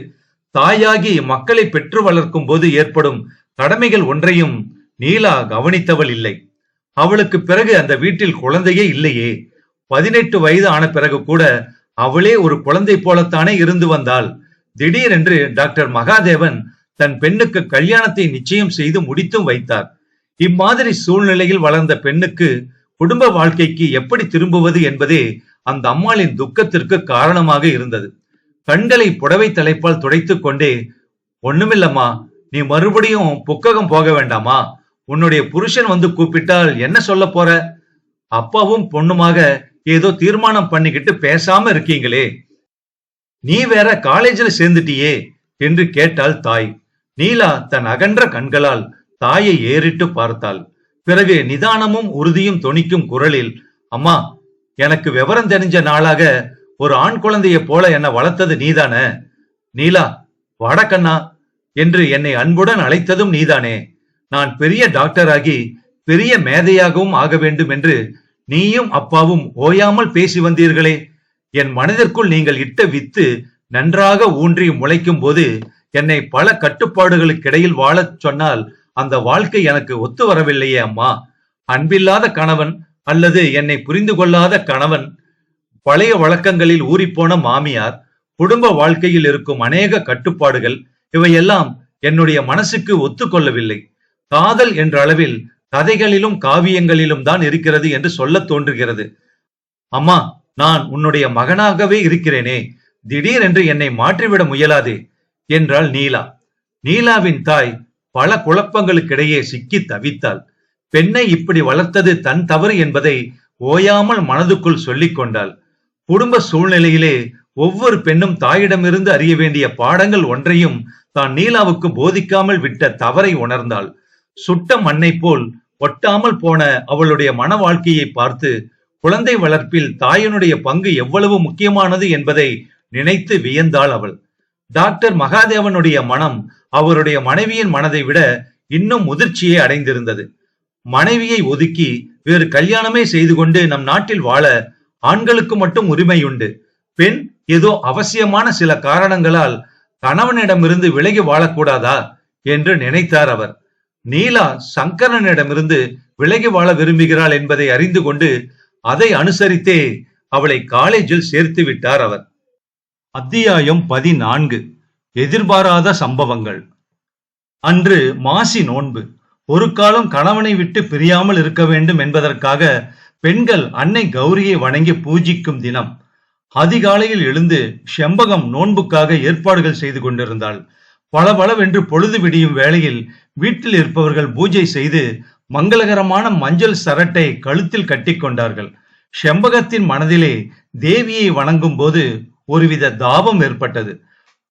தாயாகி மக்களை பெற்று வளர்க்கும் போது ஏற்படும் கடமைகள் ஒன்றையும் நீலா கவனித்தவள் இல்லை. அவளுக்கு பிறகு அந்த வீட்டில் குழந்தையே இல்லையே. 18 வயது ஆன பிறகு கூட அவளே ஒரு குழந்தை போலத்தானே இருந்து வந்தாள். திடீரென்று டாக்டர் மகாதேவன் தன் பெண்ணுக்கு கல்யாணத்தை நிச்சயம் செய்து முடித்தும் வைத்தார். இம்மாதிரி சூழ்நிலையில் வளர்ந்த பெண்ணுக்கு குடும்ப வாழ்க்கைக்கு எப்படி திரும்புவது என்பதே அந்த அம்மாளின் துக்கத்திற்கு காரணமாக இருந்தது. கண்களை புடவை தலைப்பால் துடைத்துக் கொண்டே, ஒண்ணுமில்லம்மா, நீ மறுபடியும் புக்ககம் போக வேண்டாமா? உன்னுடைய புருஷன் வந்து கூப்பிட்டால் என்ன சொல்ல போற? அப்பாவும் பொண்ணுமாக ஏதோ தீர்மானம் பண்ணிக்கிட்டு பேசாம இருக்கீங்களே, நீ வேற காலேஜில் சேர்ந்துட்டியே என்று கேட்டாள் தாய். நீலா தன் அகன்ற கண்களால் தாயை ஏறிட்டு பார்த்தாள். பிறகு நிதானமும் உறுதியும் தொனிக்கும் குரலில், அம்மா, எனக்கு விவரம் தெரிஞ்ச நாளாக ஒரு ஆண் குழந்தைய போல என்னை வளர்த்தது நீதானே. நீலா, வடக்கண்ணா என்று என்னை அன்புடன் அழைத்ததும் நீதானே. நான் பெரிய டாக்டராகி பெரிய மேதையாகவும் ஆக வேண்டும் என்று நீயும் அப்பாவும் ஓயாமல் பேசி வந்தீர்களே. என் மனதிற்குள் நீங்கள் இட்ட வித்து நன்றாக ஊன்றி முளைக்கும் போது என்னை பல கட்டுப்பாடுகளுக்கிடையில் வாழச் சொன்னால் அந்த வாழ்க்கை எனக்கு ஒத்து வரவில்லையே அம்மா. அன்பில்லாத கணவன் அல்லது என்னை புரிந்து கொள்ளாத கணவன், பழைய வழக்கங்களில் ஊறிப்போன மாமியார், குடும்ப வாழ்க்கையில் இருக்கும் அநேக கட்டுப்பாடுகள், இவையெல்லாம் என்னுடைய மனசுக்கு ஒத்துக்கொள்ளவில்லை. காதல் என்ற அளவில் கதைகளிலும் காவியங்களிலும் தான் இருக்கிறது என்று சொல்ல தோன்றுகிறது. அம்மா, நான் உன்னுடைய மகனாகவே இருக்கிறேனே, திடீரென்று என்னை மாற்றிவிட முயலாதே என்றாள் நீலா. நீலாவின் தாய் பல குழப்பங்களுக்கிடையே சிக்கி தவித்தாள். பெண்ணை இப்படி வளர்த்தது தன் தவறு என்பதை ஓயாமல் மனதுக்குள் சொல்லிக் கொண்டாள். குடும்ப சூழ்நிலையிலே ஒவ்வொரு பெண்ணும் தாயிடமிருந்து அறிய வேண்டிய பாடங்கள் ஒன்றையும் தான் நீலாவுக்கு போதிக்காமல் விட்ட தவறை உணர்ந்தாள். சுட்ட மண்ணை போல் ஒட்டாமல் போன அவளுடைய மன வாழ்க்கையை பார்த்து குழந்தை வளர்ப்பில் தாயினுடைய பங்கு எவ்வளவு முக்கியமானது என்பதை நினைத்து வியந்தாள் அவள். டாக்டர் மகாதேவனுடைய மனம் அவருடைய மனைவியின் மனதை விட இன்னும் முதிர்ச்சியை அடைந்திருந்தது. மனைவியை ஒதுக்கி வேறு கல்யாணமே செய்து கொண்டு நம் நாட்டில் வாழ ஆண்களுக்கு மட்டும் உரிமை உண்டு. பெண் ஏதோ அவசியமான சில காரணங்களால் கணவனிடமிருந்து விலகி வாழக்கூடாதா என்று நினைத்தார் அவர். நீலா சங்கரனிடமிருந்து விலகி வாழ விரும்புகிறாள் என்பதை அறிந்து கொண்டு அதை அனுசரித்தே அவளை காலேஜில் சேர்த்து விட்டார் அவர். அத்தியாயம் 14. எதிர்பாராத சம்பவங்கள். அன்று மாசி நோன்பு. ஒரு காலம் கணவனை விட்டு பிரியாமல் இருக்க வேண்டும் என்பதற்காக பெண்கள் அன்னை கௌரியை வணங்கி பூஜிக்கும் தினம். அதிகாலையில் எழுந்து செம்பகம் நோன்புக்காக ஏற்பாடுகள் செய்து கொண்டிருந்தாள். பளபளவென்று பொழுது விடியும் வேளையில் வீட்டில் இருப்பவர்கள் பூஜை செய்து மங்களகரமான மஞ்சள் சரட்டை கழுத்தில் கட்டி கொண்டார்கள். செம்பகத்தின் மனதிலே தேவியை வணங்கும் போது ஒருவித தாபம் ஏற்பட்டது.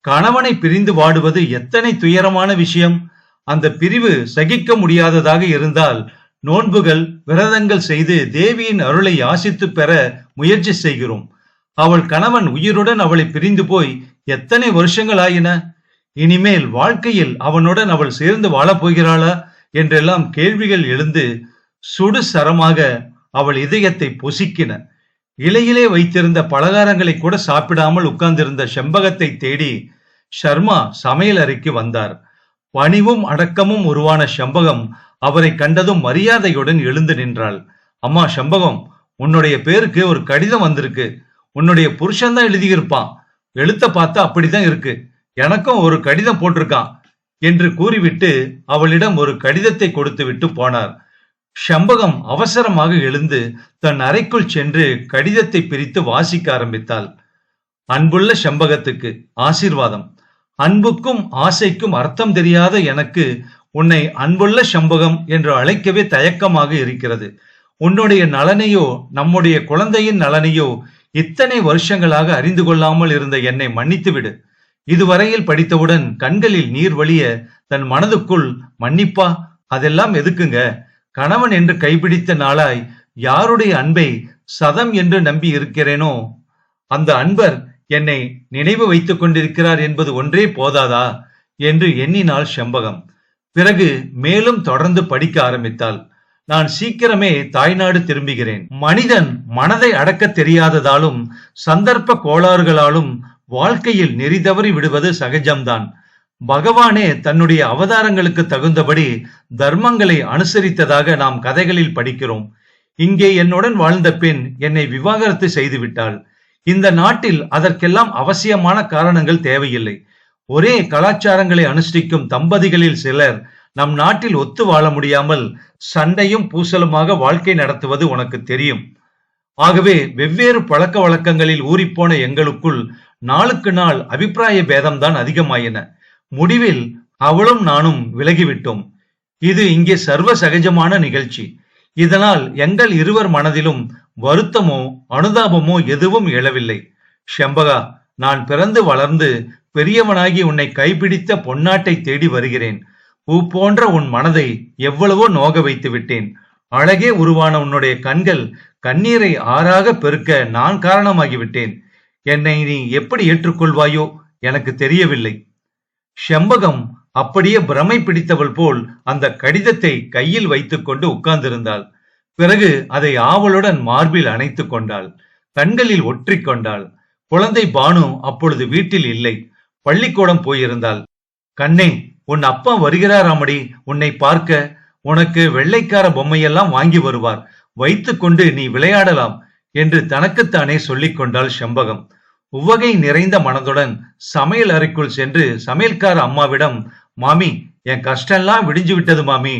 கணவனை பிரிந்து வாடுவது எத்தனை துயரமான விஷயம்! அந்த பிரிவு சகிக்க முடியாததாக இருந்தால் நோன்புகள் விரதங்கள் செய்து தேவியின் அருளை யாசித்து பெற முயற்சி செய்கிறோம். அவள் கணவன் உயிருடன் அவளை பிரிந்து போய் எத்தனை வருஷங்கள் ஆயின. இனிமேல் வாழ்க்கையில் அவனுடன் அவள் சேர்ந்து வாழப் போகிறாளா என்றெல்லாம் கேள்விகள் எழுந்து சுடு சரமாக அவள் இதயத்தை பொசிக்கின. இலையிலே வைத்திருந்த பலகாரங்களை கூட சாப்பிடாமல் உட்கார்ந்திருந்த செம்பகத்தை தேடி ஷர்மா சமையல் அறைக்கு வந்தார். பணிவும் அடக்கமும் உருவான செம்பகம் அவரை கண்டதும் மரியாதையுடன் எழுந்து நின்றாள். அம்மா செம்பகம், உன்னுடைய பேருக்கு ஒரு கடிதம் வந்திருக்கு. உன்னுடைய புருஷன் தான் எழுதியிருப்பான். எழுத்த பார்த்தா அப்படிதான் இருக்கு. எனக்கும் ஒரு கடிதம் போட்டிருக்கான் என்று கூறிவிட்டு அவளிடம் ஒரு கடிதத்தை கொடுத்து விட்டு போனார். செம்பகம் அவசரமாக எழுந்து தன் அறைக்குள் சென்று கடிதத்தை பிரித்து வாசிக்க ஆரம்பித்தாள். அன்புள்ள செம்பகத்துக்கு ஆசீர்வாதம். அன்புக்கும் ஆசைக்கும் அர்த்தம் தெரியாத எனக்கு உன்னை அன்புள்ள செம்பகம் என்று அழைக்கவே தயக்கமாக இருக்கிறது. உன்னுடைய நலனையோ நம்முடைய குழந்தையின் நலனையோ இத்தனை வருஷங்களாக அறிந்து கொள்ளாமல் இருந்த என்னை மன்னித்து விடு. இதுவரையில் படித்தவுடன் கண்களில் நீர் வழிய தன் மனதுக்குள் மன்னிப்பா, அதெல்லாம் எதுக்குங்க? கணவன் என்று கைப்பிடித்த நாளாய் யாருடைய அன்பை சதம் என்று நம்பி இருக்கிறேனோ அந்த அன்பர் என்னை நினைவு வைத்துக் கொண்டிருக்கிறார் என்பது ஒன்றே போதாதா என்று எண்ணினாள் செம்பகம். பிறகு மேலும் தொடர்ந்து படிக்க ஆரம்பித்தாள். நான் சீக்கிரமே தாய்நாடு திரும்புகிறேன். மனிதன் மனதை அடக்க தெரியாததாலும் சந்தர்ப்ப கோளாறுகளாலும் வாழ்க்கையில் நெறி தவறி விடுவது சகஜம்தான். பகவானே தன்னுடைய அவதாரங்களுக்கு தகுந்தபடி தர்மங்களை அனுசரித்ததாக நாம் கதைகளில் படிக்கிறோம். இங்கே என்னுடன் வாழ்ந்த பெண் என்னை விவாகரத்து செய்து விட்டாள். இந்த நாட்டில் அதற்கெல்லாம் அவசியமான காரணங்கள் தேவையில்லை. ஒரே கலாச்சாரங்களை அனுஷ்டிக்கும் தம்பதிகளில் சிலர் நம் நாட்டில் ஒத்து வாழ முடியாமல் சண்டையும் பூசலுமாக வாழ்க்கை நடத்துவது உனக்கு தெரியும். ஆகவே வெவ்வேறு பழக்க வழக்கங்களில் ஊறிப்போன எங்களுக்குள் நாளுக்கு நாள் அபிப்பிராய பேதம்தான் அதிகமாயின. முடிவில் அவளும் நானும் விலகிவிட்டோம். இது இங்கே சர்வ சகஜமான நிகழ்ச்சி. இதனால் எங்கள் இருவர் மனதிலும் வருத்தமோ அனுதாபமோ எதுவும் எழவில்லை. செம்பகா, நான் பிறந்து வளர்ந்து பெரியவனாகி உன்னை கைப்பிடித்த பொன்னாட்டை தேடி வருகிறேன். பூ போன்ற உன் மனதை எவ்வளவோ நோக வைத்து விட்டேன். அழகே உருவான உன்னுடைய கண்கள் கண்ணீரை ஆறாக பெருக்க நான் காரணமாகிவிட்டேன். என்னை நீ எப்படி ஏற்றுக்கொள்வாயோ எனக்கு தெரியவில்லை. செம்பகம் அப்படியே பிரமை பிடித்தவள் போல் அந்த கடிதத்தை கையில் வைத்துக் கொண்டு உட்கார்ந்திருந்தாள். பிறகு அதை ஆவலுடன் மார்பில் அணைத்துக் கொண்டாள். கண்களில் ஒற்றிக் கொண்டாள். குழந்தை பானு அப்பொழுது வீட்டில் இல்லை, பள்ளிக்கூடம் போயிருந்தாள். கண்ணே, உன் அப்பா வருகிறாராமடி உன்னை பார்க்க. உனக்கு வெள்ளைக்கார பொம்மையெல்லாம் வாங்கி வருவார். வைத்துக் கொண்டு நீ விளையாடலாம் என்று தனக்குத்தானே சொல்லிக் கொண்டாள் செம்பகம். உவகை நிறைந்த மனதுடன் சமையல் அறைக்குள் சென்று சமையல்கார அம்மாவிடம், மாமி, என் கஷ்டம்லாம் விடிஞ்சு விட்டது மாமி,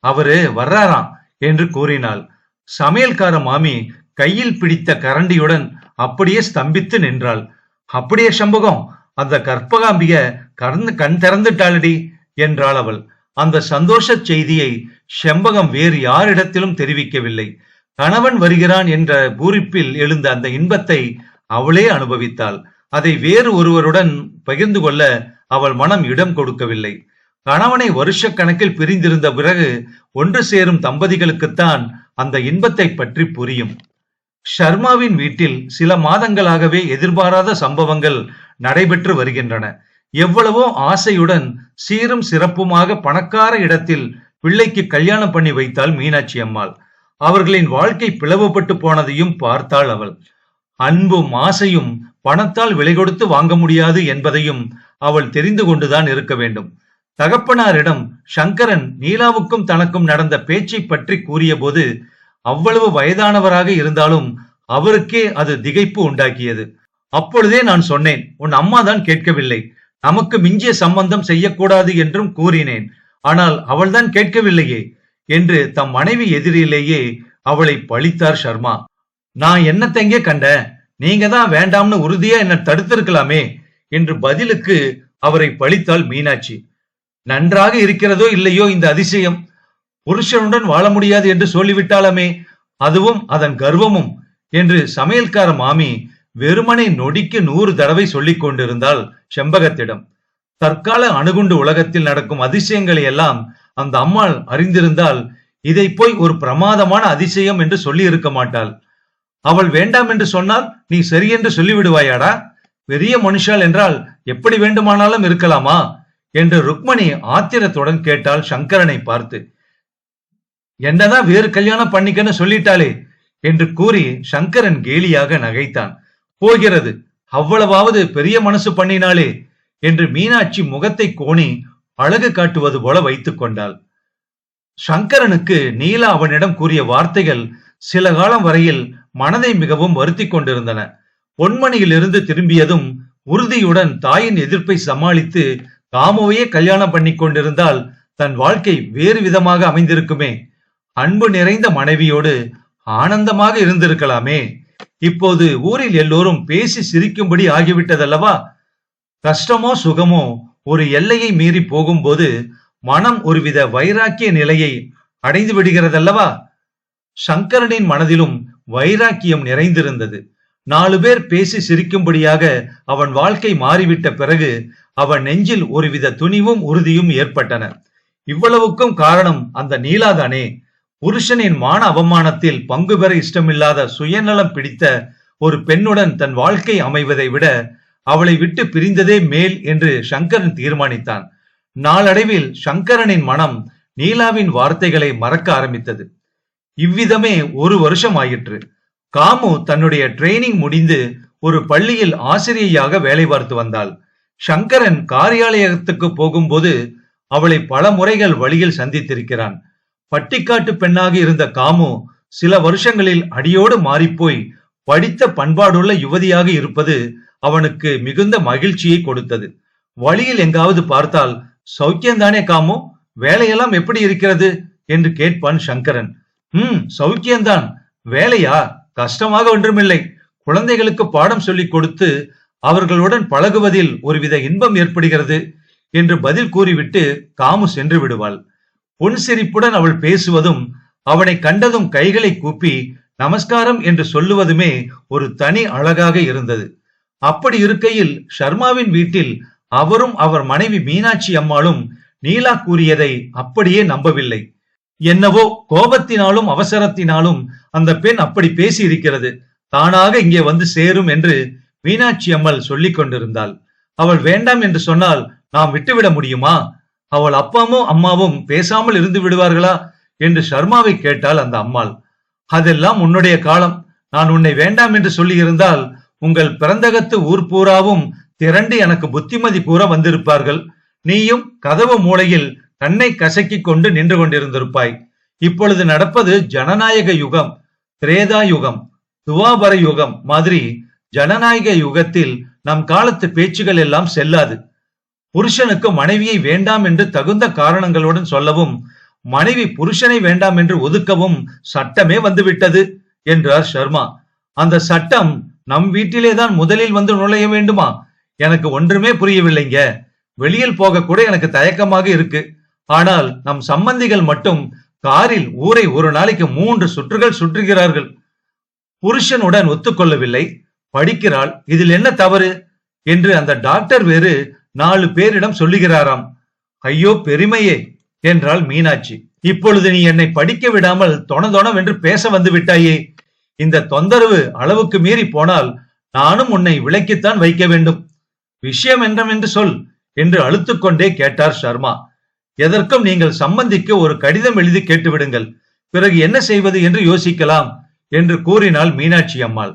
அவரு வர்றாராம் என்று கூறினாள். சமையல்கார மாமி கையில் பிடித்த கரண்டியுடன் அப்படியே ஸ்தம்பித்து நின்றாள். அப்படியே செம்பகம், அந்த கற்பகாம்பிக கண் திறந்துட்டாளடி என்றாள் அவள். அந்த சந்தோஷ செய்தியை செம்பகம் வேறு யாரிடத்திலும் தெரிவிக்கவில்லை. கணவன் வருகிறான் என்ற பூரிப்பில் எழுந்த அந்த இன்பத்தை அவளே அனுபவித்தாள். அதை வேறு ஒருவருடன் பகிர்ந்து கொள்ள அவள் மனம் இடம் கொடுக்கவில்லை. கணவனை வருஷக்கணக்கில் பிரிந்திருந்த பிறகு ஒன்று சேரும் தம்பதிகளுக்குத்தான் அந்த இன்பத்தை பற்றி புரியும். ஷர்மாவின் வீட்டில் சில மாதங்களாகவே எதிர்பாராத சம்பவங்கள் நடைபெற்று வருகின்றன. எவ்வளவோ ஆசையுடன் சீரும் சிறப்புமாக பணக்கார இடத்தில் பிள்ளைக்கு கல்யாணம் பண்ணி வைத்தாள் மீனாட்சி அம்மாள். அவர்களின் வாழ்க்கை பிளவுபட்டு போனதையும் பார்த்தாள் அவள். அன்பும் ஆசையும் பணத்தால் விலை கொடுத்து வாங்க முடியாது என்பதையும் அவள் தெரிந்து கொண்டுதான் இருக்க வேண்டும். தகப்பனாரிடம் சங்கரன் நீலாவுக்கும் தனக்கும் நடந்த பேச்சை பற்றி கூறிய போது அவ்வளவு வயதானவராக இருந்தாலும் அவருக்கே அது திகைப்பு உண்டாக்கியது. அப்பொழுதே நான் சொன்னேன், உன் அம்மா தான் கேட்கவில்லை, நமக்கு மிஞ்சிய சம்பந்தம் செய்யக்கூடாது என்றும் கூறினேன். ஆனால் அவள்தான் கேட்கவில்லையே என்று தம் மனைவி எதிரிலேயே அவளை பழித்தார் சர்மா. நான் என்னத்தெங்கே கண்ட, நீங்க தான் வேண்டாம்னு உறுதியா என்ன தடுத்திருக்கலாமே என்று பதிலுக்கு அவரை பழித்தாள் மீனாட்சி. நன்றாக இருக்கிறதோ இல்லையோ இந்த அதிசயம், புருஷனுடன் வாழ முடியாது என்று சொல்லிவிட்டாலுமே, அதுவும் அதன் கர்வமும் என்று சமையல்கார மாமி வெறுமனை நொடிக்கு 100 தடவை சொல்லிக் கொண்டிருந்தாள் செம்பகத்திடம். தற்கால அணுகுண்டு உலகத்தில் நடக்கும் அதிசயங்களை எல்லாம் அந்த அம்மாள் அறிந்திருந்தால் இதை போய் ஒரு பிரமாதமான அதிசயம் என்று சொல்லி இருக்க மாட்டாள். அவள் வேண்டாம் என்று சொன்னால் நீ சரியென்று சொல்லிவிடுவாயாடா? பெரிய மனுஷால் என்றால் எப்படி வேண்டுமானாலும் இருக்கலாமா என்று ருக்மணி ஆத்திரத்துடன் கேட்டாள் சங்கரனை பார்த்து. என்னதான் வேறு கல்யாணம் பண்ணிக்கன்னு சொல்லிட்டாளே என்று கூறி சங்கரன் கேலியாக நகைத்தான். போகிறது, அவ்வளவாவது பெரிய மனசு பண்ணினாளே என்று மீனாட்சி முகத்தை கோணி அழகு காட்டுவது போல வைத்துக் கொண்டாள். சங்கரனுக்கு நீலா அவனிடம் கூறிய வார்த்தைகள் சில காலம் வரையில் மனதை மிகவும் வருத்தி கொண்டிருந்தன. பொன்மணியிலிருந்து திரும்பியதும் உறுதியுடன் தாயின் எதிர்ப்பை சமாளித்து தாமுவையே கல்யாணம் பண்ணி கொண்டிருந்தால் தன் வாழ்க்கை வேறு விதமாக அமைந்திருக்குமே. அன்பு நிறைந்த மனைவியோடு ஆனந்தமாக இருந்திருக்கலாமே. இப்போது ஊரில் எல்லோரும் பேசி சிரிக்கும்படி ஆகிவிட்டதல்லவா? கஷ்டமோ சுகமோ ஒரு எல்லையை மீறி போகும்போது மனம் ஒருவித வைராக்கிய நிலையை அடைந்து விடுகிறதல்லவா? சங்கரனின் மனதிலும் வைராக்கியம் நிறைந்திருந்தது. 4 பேர் பேசி சிரிக்கும்படியாக அவன் வாழ்க்கை மாறிவிட்ட பிறகு அவன் நெஞ்சில் ஒருவித துணிவும் உறுதியும் ஏற்பட்டன. இவ்வளவுக்கும் காரணம் அந்த நீலாதானே. புருஷனின் மான அவமானத்தில் பங்கு பெற இஷ்டமில்லாத சுயநலம் பிடித்த ஒரு பெண்ணுடன் தன் வாழ்க்கை அமைவதை விட அவளை விட்டு பிரிந்ததே மேல் என்று சங்கரன் தீர்மானித்தான். நாளடைவில் சங்கரனின் மனம் நீலாவின் வார்த்தைகளை மறக்க ஆரம்பித்தது. இவ்விதமே 1 வருஷம் ஆயிற்று. காமு தன்னுடைய ட்ரெய்னிங் முடிந்து ஒரு பள்ளியில் ஆசிரியையாக வேலை பார்த்து வந்தாள். சங்கரன் காரியாலயத்துக்கு போகும்போது அவளை பல முறைகள் வழியில் சந்தித்திருக்கிறான். பட்டிக்காட்டு பெண்ணாக இருந்த காமு சில வருஷங்களில் அடியோடு மாறிப்போய் படித்த பண்பாடுள்ள யுவதியாக இருப்பது அவனுக்கு மிகுந்த மகிழ்ச்சியை கொடுத்தது. வழியில் எங்காவது பார்த்தால், சௌக்கியம்தானே காமு, வேலையெல்லாம் எப்படி இருக்கிறது என்று கேட்பான் சங்கரன். சௌக்கியம்தான். வேலையா? கஷ்டமாக ஒன்றுமில்லை. குழந்தைகளுக்கு பாடம் சொல்லிக் கொடுத்து அவர்களுடன் பழகுவதில் ஒருவித இன்பம் ஏற்படுகிறது என்று பதில் கூறிவிட்டு காமு சென்று விடுவாள். புன்சிரிப்புடன் அவள் பேசுவதும் அவனை கண்டதும் கைகளை கூப்பி நமஸ்காரம் என்று சொல்லுவதுமே ஒரு தனி அழகாக இருந்தது. அப்படி இருக்கையில் ஷர்மாவின் வீட்டில் அவரும் அவர் மனைவி மீனாட்சி அம்மாளும் நீலா கூறியதை அப்படியே நம்பவில்லை. என்னவோ கோபத்தினாலும் அவசரத்தினாலும் அந்த பெண் அப்படி பேசி இருக்கிறது, தானாக இங்கே வந்து சேரும் என்று மீனாட்சி அம்மாள் சொல்லிக் கொண்டிருந்தாள். அவள் வேண்டாம் என்று சொன்னால் நாம் விட்டுவிட முடியுமா? அவள் அப்பாவும் அம்மாவும் பேசாமல் இருந்து விடுவார்களா என்று ஷர்மாவை கேட்டாள் அந்த அம்மாள். அதெல்லாம் உன்னுடைய காலம். நான் உன்னை வேண்டாம் என்று சொல்லி இருந்தால் உங்கள் பிறந்தகத்து ஊர் பூராவும் திரண்டு எனக்கு புத்திமதி கூற வந்திருப்பார்கள். நீயும் கதவு மூலையில் கண்ணை கசக்கி கொண்டு நின்று கொண்டிருந்திருப்பாய். இப்பொழுது நடப்பது ஜனநாயக யுகம், திரேதா யுகம், துவாபர யுகம் மாதிரி. ஜனநாயக யுகத்தில் நம் காலத்து பேச்சுகள் எல்லாம் செல்லாது. புருஷனுக்கு மனைவியை வேண்டாம் என்று தகுந்த காரணங்களுடன் சொல்லவும், மனைவி புருஷனை வேண்டாம் என்று ஒதுக்கவும் சட்டமே வந்துவிட்டது என்றார் சர்மா. அந்த சட்டம் நம் வீட்டிலேதான் முதலில் வந்து நுழைய வேண்டுமா? எனக்கு ஒன்றுமே புரியவில்லைங்க. வெளியில் போக கூட எனக்கு தயக்கமாக இருக்கு. ஆனால் நம் சம்பந்திகள் மட்டும் காரில் ஊரை ஒரு நாளைக்கு 3 சுற்றுகள் சுற்றுகிறார்கள். புருஷனுடன் ஒத்துக்கொள்ளவில்லை, படிக்கிறாள். இதில் என்ன தவறு? என்று அந்த டாக்டர் வேறு 4 பேரிடம் சொல்லுகிறாராம். ஐயோ பெருமையே என்றாள் மீனாட்சி. இப்பொழுது நீ என்னை படிக்க விடாமல் தொணதொணவென்று பேச வந்து விட்டாயே. இந்த தொந்தரவு அளவுக்கு மீறி போனால் நானும் உன்னை விலக்கித்தான் வைக்க வேண்டும். விஷயம் என்னவென்று சொல் என்று அழுத்துக்கொண்டே கேட்டார் சர்மா. எதற்கும் நீங்கள் சம்பந்திக்கு ஒரு கடிதம் எழுதி கேட்டுவிடுங்கள், பிறகு என்ன செய்வது என்று யோசிக்கலாம் என்று கூறினாள் மீனாட்சி அம்மாள்.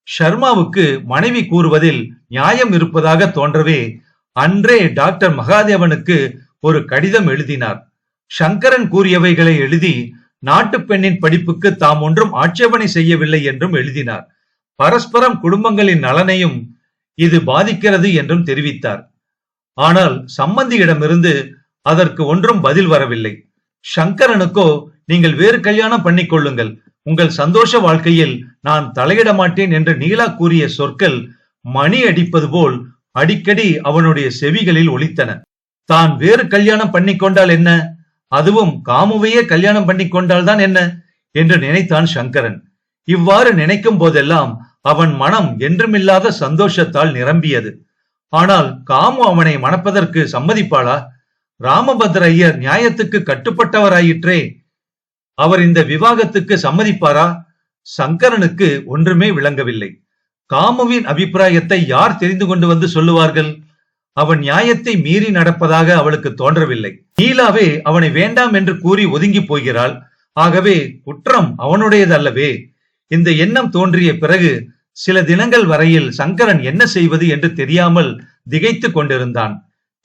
ஷர்மாவுக்கு மனைவி கூறுவதில் நியாயம் இருப்பதாக தோன்றவே அன்றே டாக்டர் மகாதேவனுக்கு ஒரு கடிதம் எழுதினார். சங்கரன் கூறியவைகளை எழுதி நாட்டு பெண்ணின் படிப்புக்கு தாம் ஒன்றும் ஆட்சேபனை செய்யவில்லை என்றும் எழுதினார். பரஸ்பரம் குடும்பங்களின் நலனையும் இது பாதிக்கிறது என்றும் தெரிவித்தார். ஆனால் சம்பந்தியிடமிருந்து அதற்கு ஒன்றும் பதில் வரவில்லை. சங்கரனுக்கோ நீங்கள் வேறு கல்யாணம் பண்ணிக் கொள்ளுங்கள், உங்கள் சந்தோஷ வாழ்க்கையில் நான் தலையிட மாட்டேன் என்று நீலா கூறிய சொற்கள் மணி அடிப்பது போல் அடிக்கடி அவனுடைய செவிகளில் ஒலித்தன. தான் வேறு கல்யாணம் பண்ணிக்கொண்டால் என்ன, அதுவும் காமுவையே கல்யாணம் பண்ணிக்கொண்டால் தான் என்ன என்று நினைத்தான் சங்கரன். இவ்வாறு நினைக்கும் போதெல்லாம் அவன் மனம் என்றுமில்லாத சந்தோஷத்தால் நிரம்பியது. ஆனால் காமு அவனை மணப்பதற்கு சம்மதிப்பாளா? ராமபத்ர ஐயர் நியாயத்துக்கு கட்டுப்பட்டவராயிற்றே, அவர் இந்த விவாகத்துக்கு சம்மதிப்பாரா? சங்கரனுக்கு ஒன்றுமே விளங்கவில்லை. காமுவின் அபிப்பிராயத்தை யார் தெரிந்து கொண்டு வந்து சொல்லுவார்கள்? அவன் நியாயத்தை மீறி நடப்பதாக அவளுக்கு தோன்றவில்லை. நீலாவே அவனை வேண்டாம் என்று கூறி ஒதுங்கி போகிறாள். ஆகவே குற்றம் அவனுடையதல்லவே. இந்த எண்ணம் தோன்றிய பிறகு சில தினங்கள் வரையில் சங்கரன் என்ன செய்வது என்று தெரியாமல் திகைத்து கொண்டிருந்தான்.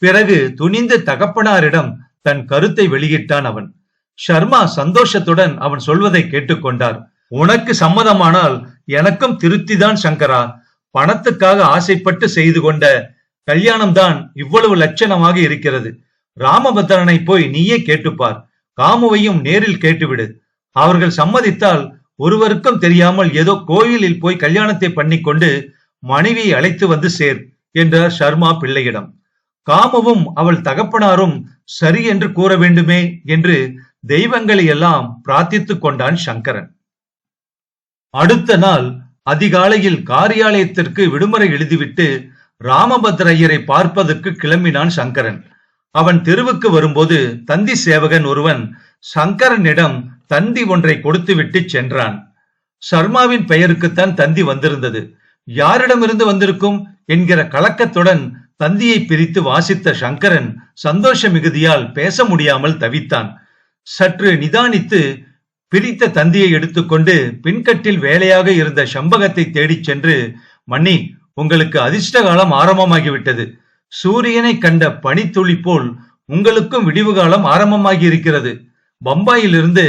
பிறகு துணிந்து தகப்பனாரிடம் தன் கருத்தை வெளியிட்டான் அவன். ஷர்மா சந்தோஷத்துடன் அவன் சொல்வதை கேட்டுக்கொண்டார். உனக்கு சம்மதமானால் எனக்கும் திருப்திதான் சங்கரா. பணத்துக்காக ஆசைப்பட்டு செய்து கொண்ட கல்யாணம் தான் இவ்வளவு லட்சணமாக இருக்கிறது. ராமபத்ரனை போய் நீயே கேட்டுப்பார், காமுவையும் நேரில் கேட்டுவிடு. அவர்கள் சம்மதித்தால் ஒருவருக்கும் தெரியாமல் ஏதோ கோயிலில் போய் கல்யாணத்தை பண்ணிக்கொண்டு மனைவியை அழைத்து வந்து சேர் என்றார் ஷர்மா பிள்ளையிடம். காமுவும் அவள் தகப்பனாரும் சரி என்று கூற வேண்டுமே என்று தெய்வங்களை எல்லாம் பிரார்த்தித்துக் கொண்டான் சங்கரன். அடுத்த நாள் அதிகாலையில் காரியாலயத்திற்கு விடுமுறை எழுதிவிட்டு ராமபத்ர ஐயரை பார்ப்பதற்கு கிளம்பினான் சங்கரன். அவன் தெருவுக்கு வரும்போது தந்தி சேவகன் ஒருவன் சங்கரனிடம் தந்தி ஒன்றை கொடுத்துவிட்டு சென்றான். சர்மாவின் பெயருக்குத்தான் தந்தி வந்திருந்தது. யாரிடமிருந்து வந்திருக்கும் என்கிற கலக்கத்துடன் தந்தியை பிரித்து வாசித்த சங்கரன் சந்தோஷ மிகுதியால் பேச முடியாமல் தவித்தான். சற்று நிதானித்து பிரித்த தந்தியை எடுத்துக்கொண்டு பின்கட்டில் வேலையாக இருந்த செம்பகத்தை தேடிச் சென்று, மன்னி, உங்களுக்கு அதிர்ஷ்ட காலம் ஆரம்பமாகிவிட்டது. சூரியனை கண்ட பனித்துளி போல் உங்களுக்கும் விடிவு காலம் ஆரம்பமாகி இருக்கிறது. பம்பாயிலிருந்து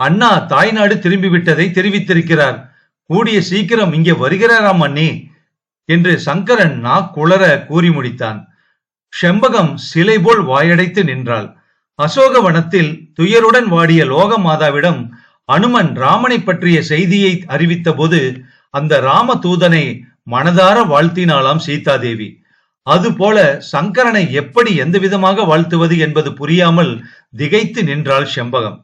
அண்ணா தாய்நாடு திரும்பிவிட்டதை தெரிவித்திருக்கிறார். கூடிய சீக்கிரம் இங்கே வருகிறாராம் அண்ணி என்று சங்கரன் நாக்குளர கூறி முடித்தான். செம்பகம் சிலை போல் வாயடைத்து நின்றாள். அசோகவனத்தில் துயருடன் வாடிய லோக மாதாவிடம் அனுமன் ராமனை பற்றிய செய்தியை அறிவித்த போது அந்த ராம தூதனை மனதார வாழ்த்தினாளாம் சீதாதேவி. அதுபோல சங்கரனை எப்படி எந்த விதமாக வாழ்த்துவது என்பது புரியாமல் திகைத்து நின்றாள் செம்பகம்.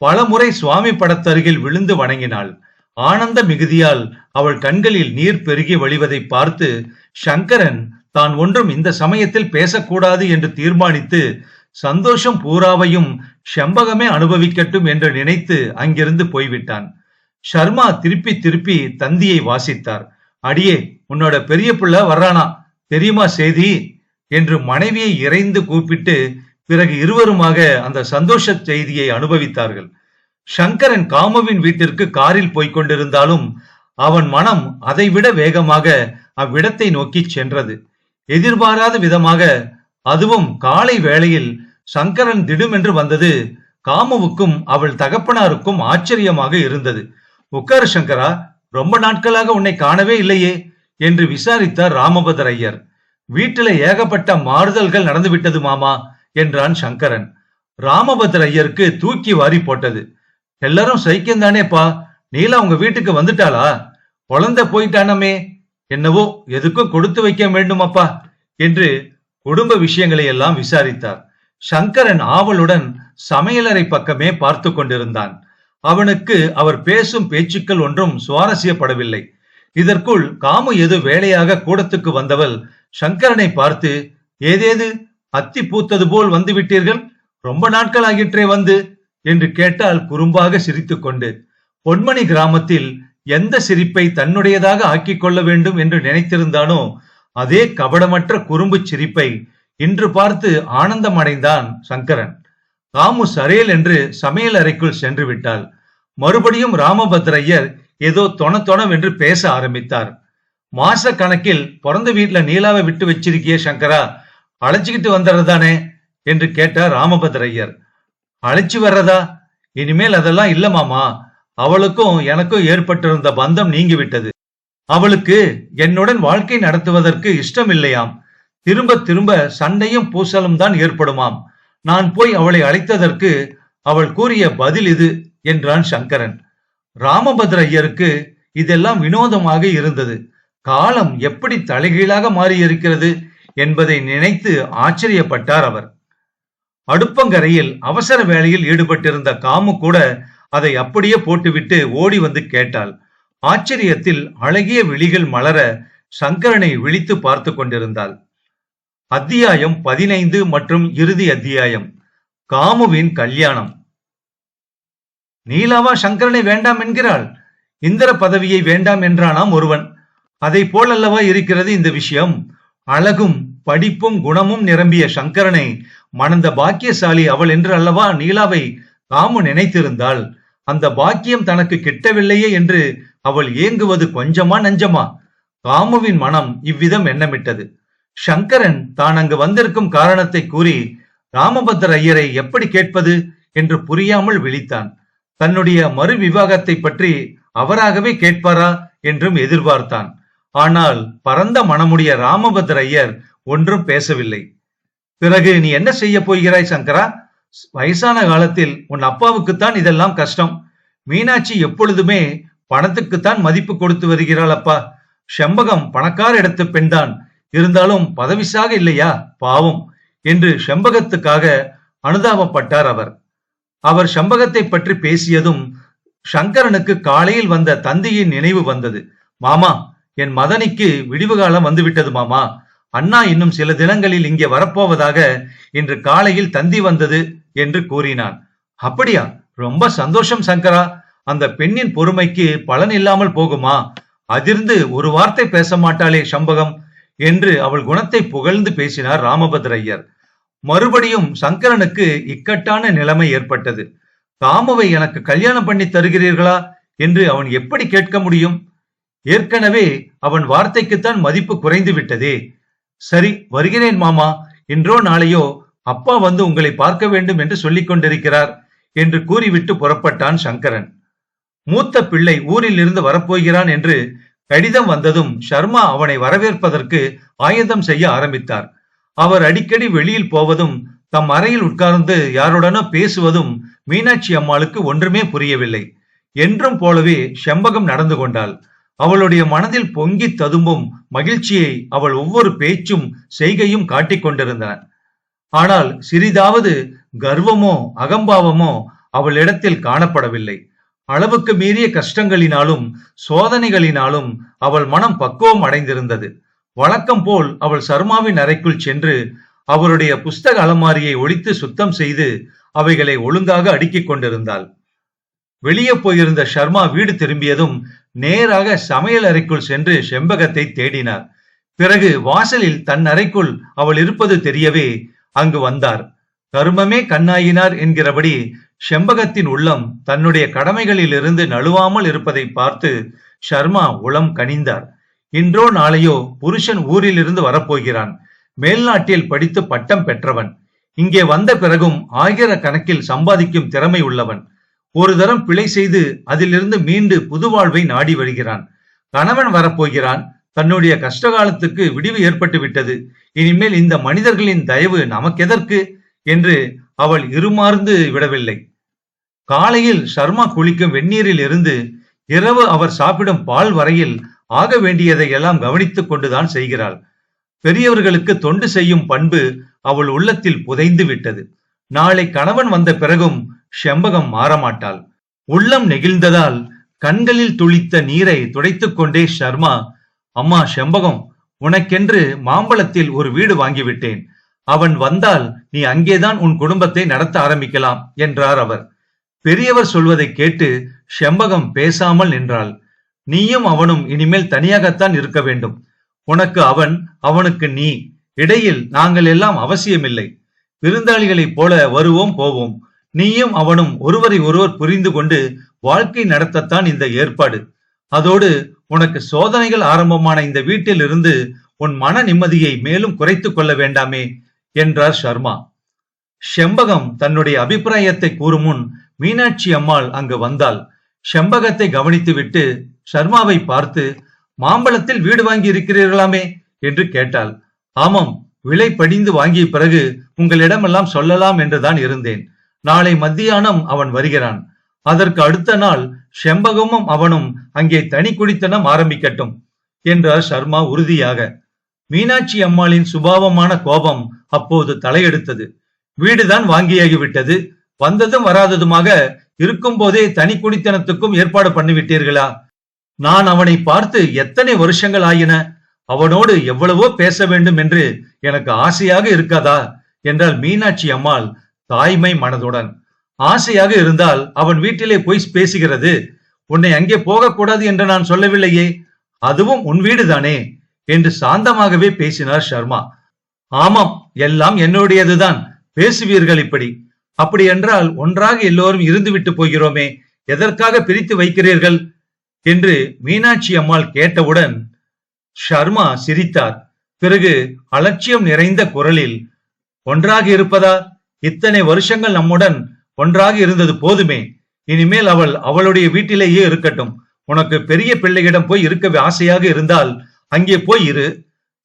பலமுறை சுவாமி படத்தருகில் விழுந்து வணங்கினாள். ஆனந்த மிகுதியால் அவள் கண்களில் நீர் பெருகி வழிவதை பார்த்து சங்கரன் தான் ஒன்றும் இந்த சமயத்தில் பேசக்கூடாது என்று தீர்மானித்து சந்தோஷம் பூராவையும் செம்பகமே அனுபவிக்கட்டும் என்று நினைத்து அங்கிருந்து போய்விட்டான். ஷர்மா திருப்பி திருப்பி தந்தியை வாசித்தார். அடியே, உன்னோட பெரிய பிள்ளை வர்றானா, தெரியுமா செய்தி என்று மனைவியை இறைந்து கூப்பிட்டு பிறகு இருவருமாக அந்த சந்தோஷ செய்தியை அனுபவித்தார்கள். சங்கரன் காமுவின் வீட்டிற்கு காரில் போய்கொண்டிருந்தாலும் அவன் மனம் அதைவிட வேகமாக அவ்விடத்தை நோக்கி சென்றது. எதிர்பாராத விதமாக, அதுவும் காலை வேளையில் சங்கரன் திடுமென்று வந்தது காமுவுக்கும் அவள் தகப்பனாருக்கும் ஆச்சரியமாக இருந்தது. உட்காரு சங்கரா, ரொம்ப நாட்களாக உன்னை காணவே இல்லையே என்று விசாரித்தார் ராமபத்ர ஐயர். வீட்டில ஏகப்பட்ட மாறுதல்கள் நடந்துவிட்டது மாமா என்றான் சங்கரன். ராமபத்ர ஐயருக்கு தூக்கி வாரி போட்டது. எல்லாரும் சைக்கியந்தானேப்பா, நீலா உங்க வீட்டுக்கு வந்துட்டாளா? குழந்தை போயிட்டானமே, என்னவோ எதுக்கும் கொடுத்து வைக்க வேண்டுமப்பா என்று குடும்ப விஷயங்களை எல்லாம் விசாரித்தார். சங்கரன் ஆவலுடன் சமையலறை பக்கமே பார்த்து கொண்டிருந்தான். அவனுக்கு அவர் பேசும் பேச்சுக்கள் ஒன்றும் சுவாரஸ்யப்படவில்லை. இதற்குள் காமு ஏதோ வேலையாக கூடத்துக்கு வந்தவள் சங்கரனை பார்த்து, ஏதேது அத்தி பூத்தது போல் வந்து விட்டீர்கள், ரொம்ப நாட்கள் ஆகிற்றே வந்து என்று கேட்டால் குறும்பாக சிரித்துக் கொண்டு. பொன்மணி கிராமத்தில் எந்த சிரிப்பை தன்னுடையதாக ஆக்கிக் கொள்ள வேண்டும் என்று நினைத்திருந்தானோ அதே கபடமற்ற குறும்பு சிரிப்பை இன்று பார்த்து ஆனந்தம் அடைந்தான் சங்கரன். காமு சரேல் என்று சமையல் அறைக்குள் சென்று விட்டாள். மறுபடியும் ராமபத்ரையர் ஏதோ தொணவென்று பேச ஆரம்பித்தார். மாச கணக்கில் பிறந்த வீட்டுல நீலாவை விட்டு வச்சிருக்கிய சங்கரா, அழைச்சுக்கிட்டு வந்துடுறதானே என்று கேட்டார் ராமபத்ரையர். அழைச்சு வர்றதா? இனிமேல் அதெல்லாம் இல்ல மாமா, அவளுக்கும் எனக்கும் ஏற்பட்டிருந்த பந்தம் நீங்கி விட்டது. அவளுக்கு என்னுடன் வாழ்க்கை நடத்துவதற்கு இஷ்டம் இல்லையாம். திரும்ப திரும்ப சண்டையும் பூசலும் தான் ஏற்படுமாம். நான் போய் அவளை அழைத்ததற்கு அவள் கூறிய பதில் இது என்றான் சங்கரன். ராமபத்ர ஐயருக்கு இதெல்லாம் வினோதமாக இருந்தது. காலம் எப்படி தலைகீழாக மாறியிருக்கிறது என்பதை நினைத்து ஆச்சரியப்பட்டார் அவர். அடுப்பங்கரையில் அவசர வேலையில் ஈடுபட்டிருந்த காமு கூட அதை அப்படியே போட்டுவிட்டு ஓடி வந்து கேட்டாள். ஆச்சரியத்தில் அழகிய விழிகள் மலர சங்கரனை விழித்து பார்த்து கொண்டிருந்தாள். அத்தியாயம் 15 மற்றும் இறுதி அத்தியாயம். காமுவின் கல்யாணம். நீலாவா சங்கரனை வேண்டாம் என்கிறாள்? இந்திர பதவியை வேண்டாம் என்றானாம் ஒருவன். அதை போலல்லவா இருக்கிறது இந்த விஷயம். அழகும் படிப்பும் குணமும் நிரம்பிய சங்கரனை மணந்த பாக்கியசாலி அவள் என்று அல்லவா நீலாவை காமு நினைத்திருந்தாள். அந்த பாக்கியம் தனக்கு கிட்டவில்லையே என்று அவள் ஏங்குவது கொஞ்சமா நஞ்சமா? காமுவின் மனம் இவ்விதம் எண்ணமிட்டது. சங்கரன் தான் அங்கு வந்திருக்கும் காரணத்தை கூறி ராமபத்ர ஐயரை எப்படி கேட்பது என்று புரியாமல் விழித்தான். தன்னுடைய மறு விவாகத்தை பற்றி அவராகவே கேட்பாரா என்றும் எதிர்பார்த்தான். ஆனால் பரந்த மனமுடைய ராமபத்ர ஐயர் ஒன்றும் பேசவில்லை. பிறகு நீ என்ன செய்ய போகிறாய் சங்கரா? வயசான காலத்தில் உன் அப்பாவுக்குத்தான் இதெல்லாம் கஷ்டம். மீனாட்சி எப்பொழுதுமே பணத்துக்குத்தான் மதிப்பு கொடுத்து வருகிறாள் அப்பா. செம்பகம் பணக்கார இடத்து பெண்தான், இருந்தாலும் பதவிசாக இல்லையா, பாவம் என்று செம்பகத்துக்காக அனுதாபப்பட்டார் அவர். அவர் செம்பகத்தை பற்றி பேசியதும் சங்கரனுக்கு காலையில் வந்த தந்தியின் நினைவு வந்தது. மாமா, என் மதனிக்கு விடிவு காலம் வந்துவிட்டது மாமா. அண்ணா இன்னும் சில தினங்களில் இங்கே வரப்போவதாக இன்று காலையில் தந்தி வந்தது என்று கூறினான். அப்படியா? ரொம்ப சந்தோஷம் சங்கரா. அந்த பெண்ணின் பொறுமைக்கு பலன் இல்லாமல் போகுமா? அதிர்ந்து ஒரு வார்த்தை பேச மாட்டாளே சம்பகம் என்று அவள் குணத்தை புகழ்ந்து பேசினார் ராமபத்ர ஐயர். மறுபடியும் சங்கரனுக்கு இக்கட்டான நிலைமை ஏற்பட்டது. காமுவை எனக்கு கல்யாணம் பண்ணி தருகிறீர்களா என்று அவன் எப்படி கேட்க முடியும்? ஏற்கனவே அவன் வார்த்தைக்குத்தான் மதிப்பு குறைந்து விட்டதே. சரி, வருகிறேன் மாமா. இன்றோ நாளையோ அப்பா வந்து உங்களை பார்க்க வேண்டும் என்று சொல்லிக் கொண்டிருக்கிறார் என்று கூறிவிட்டு புறப்பட்டான் சங்கரன். மூத்த பிள்ளை ஊரில் இருந்து வரப்போகிறான் என்று கடிதம் வந்ததும் சர்மா அவனை வரவேற்பதற்கு ஆயத்தம் செய்ய ஆரம்பித்தார். அவர் அடிக்கடி வெளியில் போவதும் தம் அறையில் உட்கார்ந்து யாருடனோ பேசுவதும் மீனாட்சி அம்மாளுக்கு ஒன்றுமே புரியவில்லை. என்றும் போலவே செம்பகம் நடந்து கொண்டாள். அவளுடைய மனதில் பொங்கி ததும்பும் மகிழ்ச்சியை அவள் ஒவ்வொரு பேச்சும் செய்கையும் காட்டிக் கொண்டிருந்தன. ஆனால் சிறிதாவது கர்வமோ அகம்பாவமோ அவளிடத்தில் காணப்படவில்லை. அளவுக்கு மீறிய கஷ்டங்களினாலும் சோதனைகளினாலும் அவள் மனம் பக்குவம் அடைந்திருந்தது. வழக்கம் போல் அவள் சர்மாவின் அறைக்குள் சென்று அவருடைய புஸ்தக அலமாரியை ஒழித்து சுத்தம் செய்து அவைகளை ஒழுங்காக அடுக்கிக் கொண்டிருந்தாள். வெளியே போயிருந்த சர்மா வீடு திரும்பியதும் நேராக சமையல் அறைக்குள் சென்று செம்பகத்தை தேடினார். பிறகு வாசலில் தன் அறைக்குள் அவள் இருப்பது தெரியவே அங்கு வந்தார். கருமமே கண்ணாயினார் என்கிறபடி செம்பகத்தின் உள்ளம் தன்னுடைய கடமைகளில் இருந்து நழுவாமல் இருப்பதை பார்த்து சர்மா உளம் கனிந்தார். இன்றோ நாளையோ புருஷன் ஊரில் இருந்து வரப்போகிறான். மேல்நாட்டில் படித்து பட்டம் பெற்றவன். இங்கே வந்த பிறகும் ஆயிரக்கணக்கில் சம்பாதிக்கும் திறமை உள்ளவன். ஒரு தரம் பிழை செய்து அதிலிருந்து மீண்டு புது வாழ்வை நாடி வருகிறான். கணவன் வரப்போகிறான். தன்னுடைய கஷ்டகாலத்துக்கு விடிவு ஏற்பட்டு விட்டது. இனிமேல் இந்த மனிதர்களின் தயவு நமக்கெதற்கு என்று அவள் இருமார்ந்து விடவில்லை. காலையில் சர்மா குளிக்கும் வெந்நீரில் இருந்து இரவு அவர் சாப்பிடும் பால் வரையில் ஆக வேண்டியதை எல்லாம் கவனித்துக் கொண்டுதான் செய்கிறாள். பெரியவர்களுக்கு தொண்டு செய்யும் பண்பு அவள் உள்ளத்தில் புதைந்து விட்டது. நாளை கணவன் வந்த பிறகும் செம்பகம் மாறமாட்டாள். உள்ளம் நெகிழ்ந்ததால் கண்களில் துளித்த நீரை துடைத்துக் கொண்டே சர்மா, அம்மா செம்பகம், உனக்கென்று மாம்பழத்தில் ஒரு வீடு வாங்கிவிட்டேன். அவன் வந்தால் நீ அங்கேதான் உன் குடும்பத்தை நடத்த ஆரம்பிக்கலாம் என்றார் அவர். பெரியவர் சொல்வதை கேட்டு செம்பகம் பேசாமல் நின்றாள். நீயும் அவனும் இனிமேல் தனியாகத்தான் இருக்க வேண்டும். உனக்கு அவன், அவனுக்கு நீ, இடையில் நாங்கள் எல்லாம் அவசியமில்லை. விருந்தாளிகளைப் போல வருவோம் போவோம். நீயும் அவனும் ஒருவரை ஒருவர் புரிந்து கொண்டு வாழ்க்கை நடத்தத்தான் இந்த ஏற்பாடு. அதோடு உனக்கு சோதனைகள் ஆரம்பமான இந்த வீட்டில் இருந்து உன் மன நிம்மதியை மேலும் குறைத்துக் கொள்ள வேண்டாமே என்றார் சர்மா. செம்பகம் தன்னுடைய அபிப்பிராயத்தை கூறும் முன் மீனாட்சி அம்மாள் அங்கு வந்தாள். செம்பகத்தை கவனித்துவிட்டு சர்மாவை பார்த்து, மாம்பழத்தில் வீடு வாங்கி இருக்கிறீர்களாமே என்று கேட்டாள். ஆமாம், விலை படிந்து வாங்கிய பிறகு உங்களிடமெல்லாம் சொல்லலாம் என்றுதான் இருந்தேன். நாளை மத்தியானம் அவன் வருகிறான். அதற்கு அடுத்த நாள் செம்பகமும் அவனும் அங்கே தனி குடித்தனம் ஆரம்பிக்கட்டும் என்றார் சர்மா உறுதியாக. மீனாட்சி அம்மாளின் சுபாவமான கோபம் அப்போது தலையெடுத்தது. வீடுதான் வாங்கியாகிவிட்டது, வந்ததும் வராததுமாக இருக்கும் போதே தனி குடித்தனத்துக்கும் ஏற்பாடு பண்ணிவிட்டீர்களா? நான் அவனை பார்த்து எத்தனை வருஷங்கள் ஆயின. அவனோடு எவ்வளவோ பேச வேண்டும் என்று எனக்கு ஆசையாக இருக்காதா என்றால் மீனாட்சி அம்மாள் தாய்மை மனதுடன். ஆசையாக இருந்தால் அவன் வீட்டிலே போய் பேசுகிறது. உன்னை அங்கே போகக்கூடாது என்று நான் சொல்லவில்லையே, அதுவும் உன் வீடுதானே என்று சாந்தமாகவே பேசினார் சர்மா. ஆமாம், எல்லாம் என்னுடையதுதான், பேசுவீர்கள் இப்படி. அப்படி என்றால் ஒன்றாக எல்லோரும் இருந்துவிட்டு போகிறோமே, எதற்காக பிரித்து வைக்கிறீர்கள் என்று மீனாட்சி அம்மாள் கேட்டவுடன் ஷர்மா சிரித்தார். பிறகு அலட்சியம் நிறைந்த குரலில், ஒன்றாக இருப்பதா? இத்தனை வருஷங்கள் நம்முடன் ஒன்றாக இருந்தது போதுமே. இனிமேல் அவள் அவளுடைய வீட்டிலேயே இருக்கட்டும். உனக்கு பெரிய பிள்ளையிடம் போய் இருக்க ஆசையாக இருந்தால் அங்கே போய் இரு.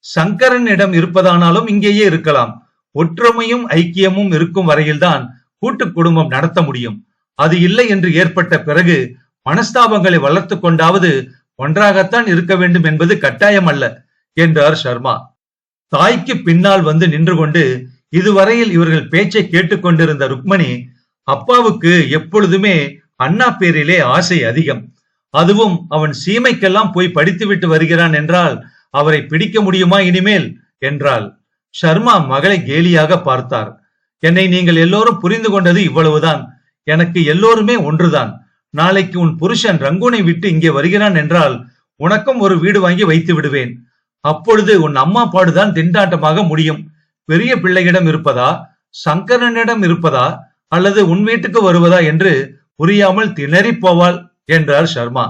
சங்கரனிடம் இருப்பதானாலும் இங்கேயே இருக்கலாம். ஒற்றுமையும் ஐக்கியமும் இருக்கும் வரையில்தான் கூட்டு குடும்பம் நடத்த முடியும். அது இல்லை என்று ஏற்பட்ட பிறகு மனஸ்தாபங்களை வளர்த்து கொண்டாவது ஒன்றாகத்தான் இருக்க வேண்டும் என்பது கட்டாயம் அல்ல என்றார் சர்மா. தாய்க்கு பின்னால் வந்து நின்று கொண்டு இதுவரையில் இவர்கள் பேச்சை கேட்டுக்கொண்டிருந்த ருக்மணி, அப்பாவுக்கு எப்பொழுதுமே அண்ணா பேரிலே ஆசை அதிகம். அதுவும் அவன் சீமைக்கெல்லாம் போய் படித்துவிட்டு வருகிறான் என்றால் அவரை பிடிக்க முடியுமா இனிமேல் என்றாள். சர்மா மகளை கேலியாக பார்த்தார். என்னை நீங்கள் எல்லோரும் புரிந்து கொண்டது இவ்வளவுதான். எனக்கு எல்லோருமே ஒன்றுதான். நாளைக்கு உன் புருஷன் ரங்கூனை விட்டு இங்கே வருகிறான் என்றால் உனக்கும் ஒரு வீடு வாங்கி வைத்து விடுவேன். அப்பொழுது உன் அம்மா பாடுதான் திண்டாட்டமாக முடியும். பெரிய பிள்ளையிடம் இருப்பதா, சங்கரனிடம் இருப்பதா, அல்லது உன் வீட்டுக்கு வருவதா என்று புரியாமல் திணறி போவாள் என்றார் சர்மா.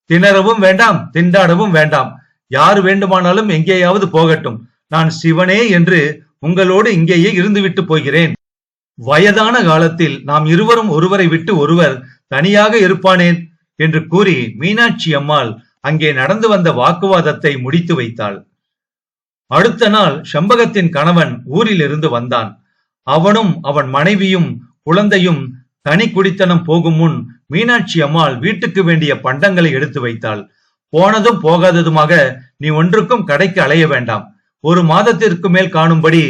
திணறவும் வேண்டாம், திண்டாடவும் வேண்டாம். யார் வேண்டுமானாலும் எங்கேயாவது போகட்டும். நான் சிவனே என்று உங்களோடு இங்கேயே இருந்துவிட்டு போகிறேன். வயதான காலத்தில் நாம் இருவரும் ஒருவரை விட்டு ஒருவர் தனியாக இருப்பானேன் என்று கூறி மீனாட்சி அம்மாள் அங்கே நடந்து வந்த வாக்குவாதத்தை முடித்து வைத்தாள். அடுத்த நாள் செம்பகத்தின் கணவன் ஊரில் இருந்து வந்தான். அவனும் அவன் மனைவியும் குழந்தையும் தனி குடித்தனம் போகும் முன் மீனாட்சி அம்மாள் வீட்டுக்கு வேண்டிய பண்டங்களை எடுத்து வைத்தாள். போனதும் போகாததுமாக நீ ஒன்றுக்கும் கடைக்கு அலைய வேண்டாம். ஒரு மாதத்திற்கு மேல் காணும்படி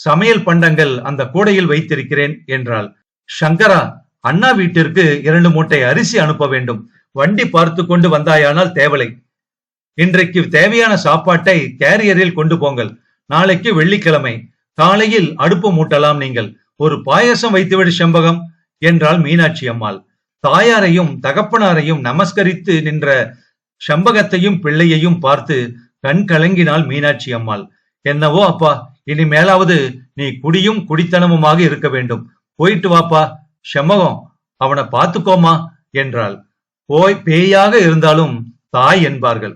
சமையல் பண்டங்கள் அந்த கூடையில் வைத்திருக்கிறேன் என்றாள். சங்கரா, அண்ணா வீட்டிற்கு 2 மூட்டை அரிசி அனுப்ப வேண்டும். வண்டி பார்த்து கொண்டு வந்தாயானால் தேவலை. இன்றைக்கு தேவையான சாப்பாட்டை கேரியரில் கொண்டு போங்கள். நாளைக்கு வெள்ளிக்கிழமை காலையில் அடுப்பு மூட்டலாம். நீங்கள் ஒரு பாயசம் வைத்துவிடு செம்பகம் என்றாள் மீனாட்சி அம்மாள். தாயாரையும் தகப்பனாரையும் நமஸ்கரித்து நின்ற செம்பகத்தையும் பிள்ளையையும் பார்த்து கண் கலங்கினாள் மீனாட்சி அம்மாள். என்னவோ அப்பா, இனிமேலாவது நீ குடியும் குடித்தனமுமாக இருக்க வேண்டும். போயிட்டு வாப்பா. செம்பகம், அவனை பார்த்துக்கோமா என்றாள். போய் பேயாக இருந்தாலும் தாய் என்பார்கள்.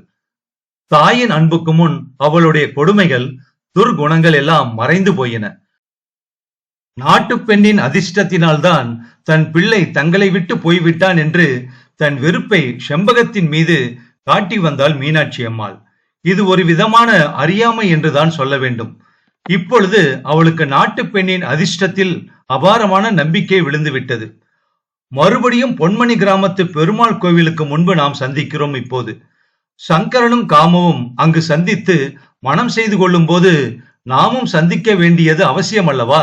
தாயின் அன்புக்கு முன் அவளுடைய கொடுமைகள், துர்குணங்கள் எல்லாம் மறைந்து போயின. நாட்டு பெண்ணின் அதிர்ஷ்டத்தினால்தான் தன் பிள்ளை தங்களை விட்டு போய்விட்டான் என்று தன் வெறுப்பை செம்பகத்தின் மீது காட்டி வந்தாள் மீனாட்சி அம்மாள். இது ஒரு விதமான அறியாமை என்றுதான் சொல்ல வேண்டும். இப்பொழுது அவளுக்கு நாட்டு பெண்ணின் அதிர்ஷ்டத்தில் அபாரமான நம்பிக்கை விழுந்து விட்டது. மறுபடியும் பொன்மணி கிராமத்து பெருமாள் கோவிலுக்கு முன்பு நாம் சந்திக்கிறோம். இப்போது சங்கரனும் காமவும் அங்கு சந்தித்து மனம் செய்து கொள்ளும் போது நாமும் சந்திக்க வேண்டியது அவசியம் அல்லவா?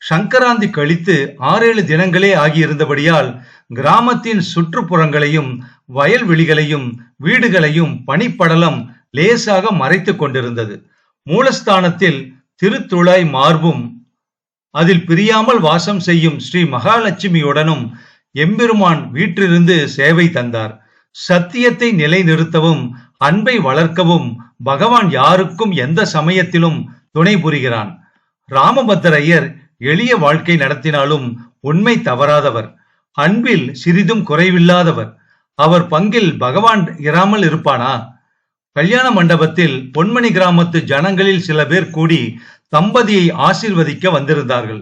சங்கராந்தி கழித்து 6-7 தினங்களே ஆகியிருந்தபடியால் கிராமத்தின் சுற்றுப்புறங்களையும் வயல்வெளிகளையும் வீடுகளையும் பனிப்படலம் லேசாக மறைத்துக் கொண்டிருந்தது. மூலஸ்தானத்தில் திருத்துழாய் மார்பும் அதில் பிரியாமல் வாசம் செய்யும் ஸ்ரீ மகாலட்சுமியுடனும் எம்பெருமான் வீற்றிருந்து சேவை தந்தார். சத்தியத்தை நிலைநிறுத்தவும் அன்பை வளர்க்கவும் பகவான் யாருக்கும் எந்த சமயத்திலும் துணை புரிகிறான். ராமபத்திரையர் எளிய வாழ்க்கை நடத்தினாலும் உண்மை தவறாதவர், அன்பில் சிறிதும் குறைவில்லாதவர். அவர் பங்கில் பகவான் இராமல் இருப்பானா? கல்யாண மண்டபத்தில் பொன்மணி கிராமத்து ஜனங்களில் சில பேர் கூடி தம்பதியை ஆசீர்வதிக்க வந்திருந்தார்கள்.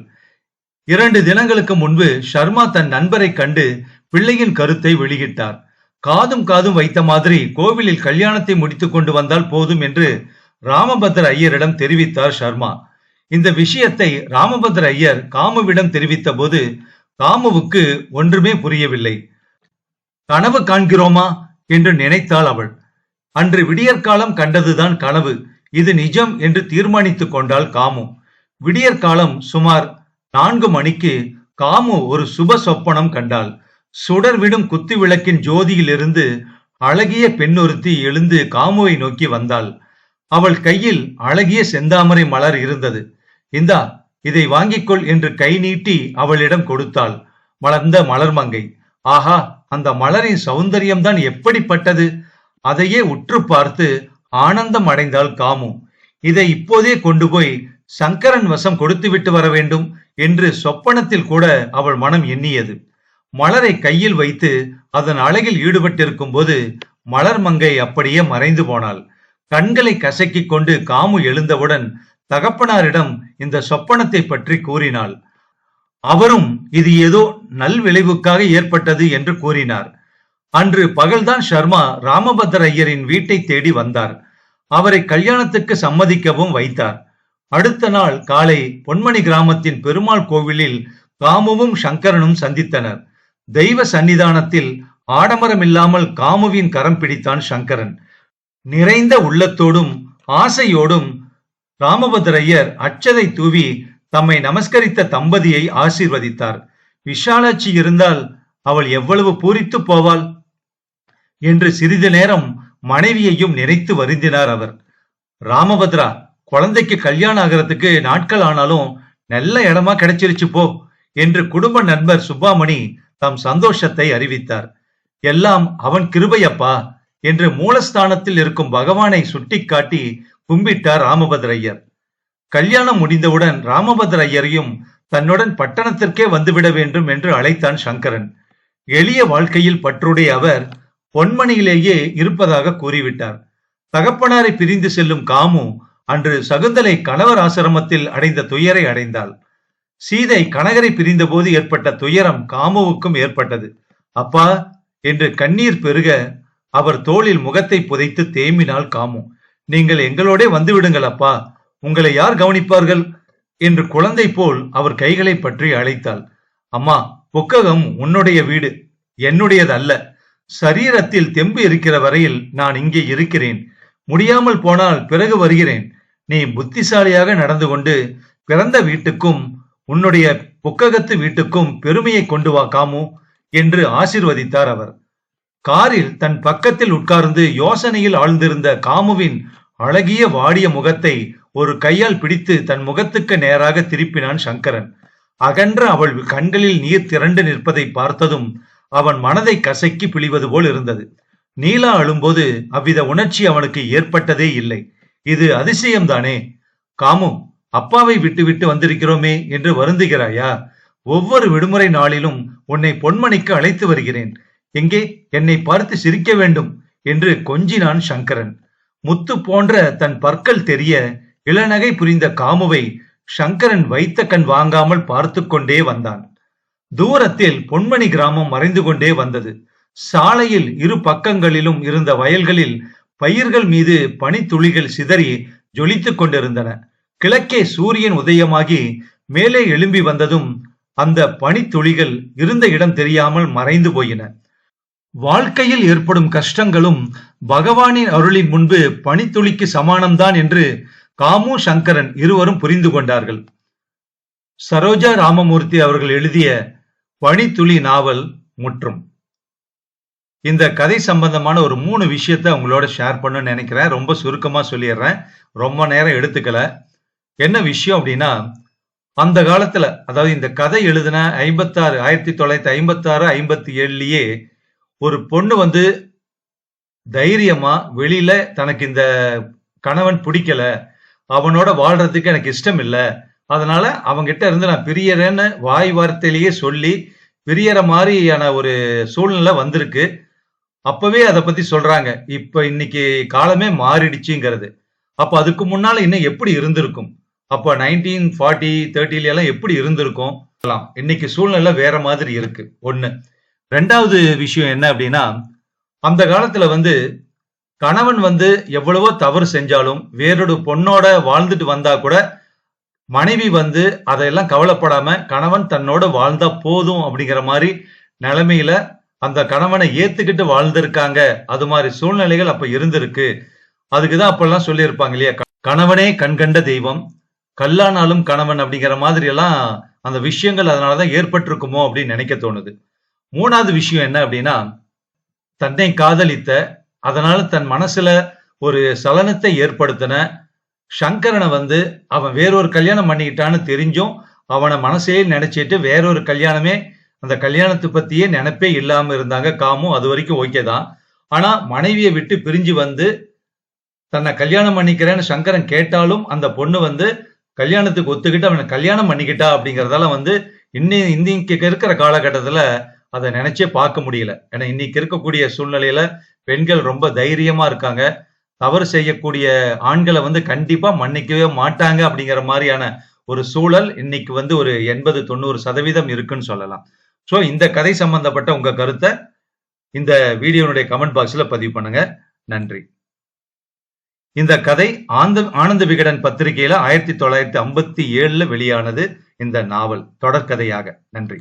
2 தினங்களுக்கு முன்பு சர்மா தன் நண்பரை கண்டு பிள்ளையின் கருத்தை வெளியிட்டார். காதும் வைத்த மாதிரி கோவிலில் கல்யாணத்தை முடித்துக் கொண்டு வந்தால் போதும் என்று ராமபத்ர ஐயரிடம் தெரிவித்தார் சர்மா. இந்த விஷயத்தை ராமபத்ர ஐயர் காமுவிடம் தெரிவித்த போது காமுவுக்கு ஒன்றுமே புரியவில்லை. கனவு காண்கிறோமா என்று நினைத்தாள் அவள். அன்று விடியற்காலம் கண்டதுதான் கனவு, இது நிஜம் என்று தீர்மானித்துக் கொண்டாள் காமு. விடியற்காலம் சுமார் 4 மணிக்கு காமு ஒரு சுப சொப்பனம் கண்டாள். சுடர்விடும் குத்து விளக்கின் ஜோதியிலிருந்து அழகிய பெண்ணொருத்தி எழுந்து காமுவை நோக்கி வந்தாள். அவள் கையில் அழகிய செந்தாமரை மலர் இருந்தது. இந்தா, இதை வாங்கிக்கொள் என்று கை நீட்டி அவளிடம் கொடுத்தாள். மலர்ந்த மலர்மங்கை. ஆஹா, அந்த மலரின் சௌந்தரியம்தான் எப்படிப்பட்டது! அதையே உற்று பார்த்து ஆனந்தம் அடைந்தாள் காமு. இதை இப்போதே கொண்டு போய் சங்கரன் வசம் கொடுத்துவிட்டு வர வேண்டும் என்று சொப்பனத்தில் கூட அவள் மனம் எண்ணியது. மலரை கையில் வைத்து அதன் அழகில் ஈடுபட்டிருக்கும் போது மலர் மங்கை அப்படியே மறைந்து போனாள். கண்களை கசக்கிக் கொண்டு காமு எழுந்தவுடன் தகப்பனாரிடம் இந்த சொப்பனத்தை பற்றி கூறினாள். அவரும் இது ஏதோ நல் விளைவுக்காக ஏற்பட்டது என்று கூறினார். அன்று பகல்தான் சர்மா ராமபத்ர ஐயரின் வீட்டை தேடி வந்தார். அவரை கல்யாணத்துக்கு சம்மதிக்கவும் வைத்தார். அடுத்த நாள் காலை பொன்மணி கிராமத்தின் பெருமாள் கோவிலில் காமுவும் சங்கரனும் சந்தித்தனர். தெய்வ சன்னிதானத்தில் ஆடம்பரமில்லாமல் காமுவின் கரம் பிடித்தான் சங்கரன். நிறைந்த உள்ளத்தோடும் ஆசையோடும் ராமபத்ரையர் அச்சதை தூவி தம்மை நமஸ்கரித்த தம்பதியை ஆசீர்வதித்தார். விஷாலாட்சி இருந்தால் அவள் எவ்வளவு பூரித்து போவாள் என்று சிறிது நேரம் மனைவியையும் நினைத்து வருந்தினார் அவர். ராமபத்ரா, குழந்தைக்கு கல்யாணம் ஆகிறதுக்கு நாட்கள் ஆனாலும் நல்ல இடமா கிடைச்சிருச்சு போ என்று குடும்ப நண்பர் சுப்பாமணி தம் சந்தோஷத்தை அறிவித்தார். எல்லாம் அவன் கிருபையப்பா என்று மூலஸ்தானத்தில் இருக்கும் பகவானை சுட்டிக்காட்டி கும்பிட்டார் ராமபத்ரையர். கல்யாணம் முடிந்தவுடன் ராமபத்ரையரையும் தன்னுடன் பட்டணத்திற்கே வந்துவிட வேண்டும் என்று அழைத்தான் சங்கரன். எளிய வாழ்க்கையில் பற்றுடைய அவர் பொன்மணியிலேயே இருப்பதாக கூறிவிட்டார். தகப்பனாரை பிரிந்து செல்லும் காமு அன்று சகுந்தலை கணவர் ஆசிரமத்தில் அடைந்த துயரை அடைந்தாள். சீதை கனகரை பிரிந்த போது ஏற்பட்ட துயரம் காமுவுக்கும் ஏற்பட்டது. அப்பா என்று கண்ணீர் பெருக அவர் தோளில் முகத்தை புதைத்து தேம்பினாள் காமு. நீங்கள் எங்களோட வந்து விடுங்கள் அப்பா, உங்களை யார் கவனிப்பார்கள் என்று குழந்தை போல் அவர் கைகளை பற்றி அழைத்தாள். அம்மா, புக்ககம் உன்னுடைய வீடு, என்னுடையது அல்ல. சரீரத்தில் தெம்பு இருக்கிற வரையில் நான் இங்கே இருக்கிறேன். முடியாமல் போனால் பிறகு வருகிறேன். நீ புத்திசாலியாக நடந்து கொண்டு பிறந்த வீட்டுக்கும் உன்னுடைய புக்ககத்து வீட்டுக்கும் பெருமையை கொண்டு வா காமு என்று ஆசீர்வதித்தார் அவர். காரில் தன் பக்கத்தில் உட்கார்ந்து யோசனையில் ஆழ்ந்திருந்த காமுவின் அழகிய வாடிய முகத்தை ஒரு கையால் பிடித்து தன் முகத்துக்கு நேராக திருப்பினான் சங்கரன். அகன்ற அவள் கண்களில் நீர் திரண்டு நிற்பதை பார்த்ததும் அவன் மனதை கசக்கி பிழிவது போல் இருந்தது. நீலா அழும்போது அவ்வித உணர்ச்சி அவனுக்கு ஏற்பட்டதே இல்லை. இது அதிசயம்தானே. காமு, அப்பாவை விட்டு வந்திருக்கிறோமே என்று வருந்துகிறாயா? ஒவ்வொரு விடுமுறை நாளிலும் உன்னை பொன்மணிக்கு அழைத்து வருகிறேன். எங்கே என்னை பார்த்து சிரிக்க வேண்டும் என்று கொஞ்சினான் சங்கரன். முத்து போன்ற தன் பற்கள் தெரிய இளநகை புரிந்த காமுவை சங்கரன் வைத்த கண் வாங்காமல் பார்த்து கொண்டே வந்தான். தூரத்தில் பொன்மணி கிராமம் மறைந்து கொண்டே வந்தது. சாலையில் இரு பக்கங்களிலும் இருந்த வயல்களில் பயிர்கள் மீது பனித்துளிகள் சிதறி ஜொலித்துக் கொண்டிருந்தன. கிழக்கே சூரியன் உதயமாகி மேலே எழும்பி வந்ததும் அந்த பனித்துளிகள் இருந்த இடம் தெரியாமல் மறைந்து போயின. வாழ்க்கையில் ஏற்படும் கஷ்டங்களும் பகவானின் அருளின் முன்பு பனித்துளிக்கு சமானம்தான் என்று காமு சங்கரன் இருவரும் புரிந்து கொண்டார்கள். சரோஜா ராமமூர்த்தி அவர்கள் எழுதிய பனித்துளி நாவல் முற்றும். இந்த கதை சம்பந்தமான ஒரு 3 விஷயத்த உங்களோட ஷேர் பண்ணணும்னு நினைக்கிறேன். ரொம்ப சுருக்கமா சொல்லிடுறேன், ரொம்ப நேரம் எடுத்துக்கல. என்ன விஷயம் அப்படின்னா, அந்த காலத்துல, அதாவது இந்த கதை எழுதின 1956 57லயே ஒரு பொண்ணு வந்து தைரியமா வெளியில தனக்கு இந்த கணவன் பிடிக்கல, அவனோட வாழ்றதுக்கு எனக்கு இஷ்டம் இல்ல, அதனால அவங்கிட்ட இருந்து நான் பிரியறேன்னு வாய் வார்த்தையிலேயே சொல்லி பிரியற மாதிரியான ஒரு சூழ்நிலை வந்திருக்கு. அப்பவே அதை பத்தி சொல்றாங்க. இப்ப இன்னைக்கு காலமே மாறிடுச்சுங்கிறது. அப்ப அதுக்கு முன்னால இன்னும் எப்படி இருந்திருக்கும்? அப்ப 1940 30ல எல்லாம் எப்படி இருந்திருக்கும்? இன்னைக்கு சூழ்நிலை வேற மாதிரி இருக்கு. ஒண்ணு. 2வது விஷயம் என்ன அப்படின்னா, அந்த காலத்துல வந்து கணவன் வந்து எவ்வளவோ தவறு செஞ்சாலும் வேறொரு பொண்ணோட வாழ்ந்துட்டு வந்தா கூட மனைவி வந்து அதையெல்லாம் கவலைப்படாம கணவன் தன்னோட வாழ்ந்தா போதும் அப்படிங்கிற மாதிரி நிலைமையில அந்த கணவனை ஏத்துக்கிட்டு வாழ்ந்திருக்காங்க. அது மாதிரி சூழ்நிலைகள் அப்ப இருந்திருக்கு. அதுக்குதான் அப்பெல்லாம் சொல்லியிருப்பாங்க இல்லையா, கணவனே கண்கண்ட தெய்வம், கல்லானாலும் கணவன் அப்படிங்கிற மாதிரி எல்லாம் அந்த விஷயங்கள் அதனாலதான் ஏற்பட்டிருக்குமோ அப்படின்னு நினைக்க தோணுது. 3வது விஷயம் என்ன அப்படின்னா, தன்னை காதலித்த, அதனால தன் மனசுல ஒரு சலனத்தை ஏற்படுத்தின சங்கரனை வந்து அவன் வேறொரு கல்யாணம் பண்ணிக்கிட்டான்னு தெரிஞ்சும் அவனை மனசே நினைச்சிட்டு வேறொரு கல்யாணமே, அந்த கல்யாணத்தை பத்தியே நினைப்பே இல்லாம இருந்தாங்க காமு. அது வரைக்கும் ஓகே தான். ஆனா மனைவியை விட்டு பிரிஞ்சு வந்து தன்னை கல்யாணம் பண்ணிக்கிறேன்னு சங்கரன் கேட்டாலும் அந்த பொண்ணு வந்து கல்யாணத்துக்கு ஒத்துக்கிட்டு அவனை கல்யாணம் பண்ணிக்கிட்டா அப்படிங்கறதால வந்து இன்னைக்கு இருக்கிற காலகட்டத்துல அதை நினைச்சே பார்க்க முடியல. ஏன்னா இன்னைக்கு இருக்கக்கூடிய சூழ்நிலையில பெண்கள் ரொம்ப தைரியமா இருக்காங்க. தவறு செய்யக்கூடிய ஆண்களை வந்து கண்டிப்பா மன்னிக்கவே மாட்டாங்க அப்படிங்கிற மாதிரியான ஒரு சூழல் இன்னைக்கு வந்து ஒரு 80-90% இருக்குன்னு சொல்லலாம். சோ இந்த கதை சம்பந்தப்பட்ட உங்க கருத்தை இந்த வீடியோனுடைய கமெண்ட் பாக்ஸ்ல பதிவு பண்ணுங்க. நன்றி. இந்த கதை ஆனந்த விகடன் பத்திரிகையில 1957 வெளியானது. இந்த நாவல் தொடர்கதையாக. நன்றி.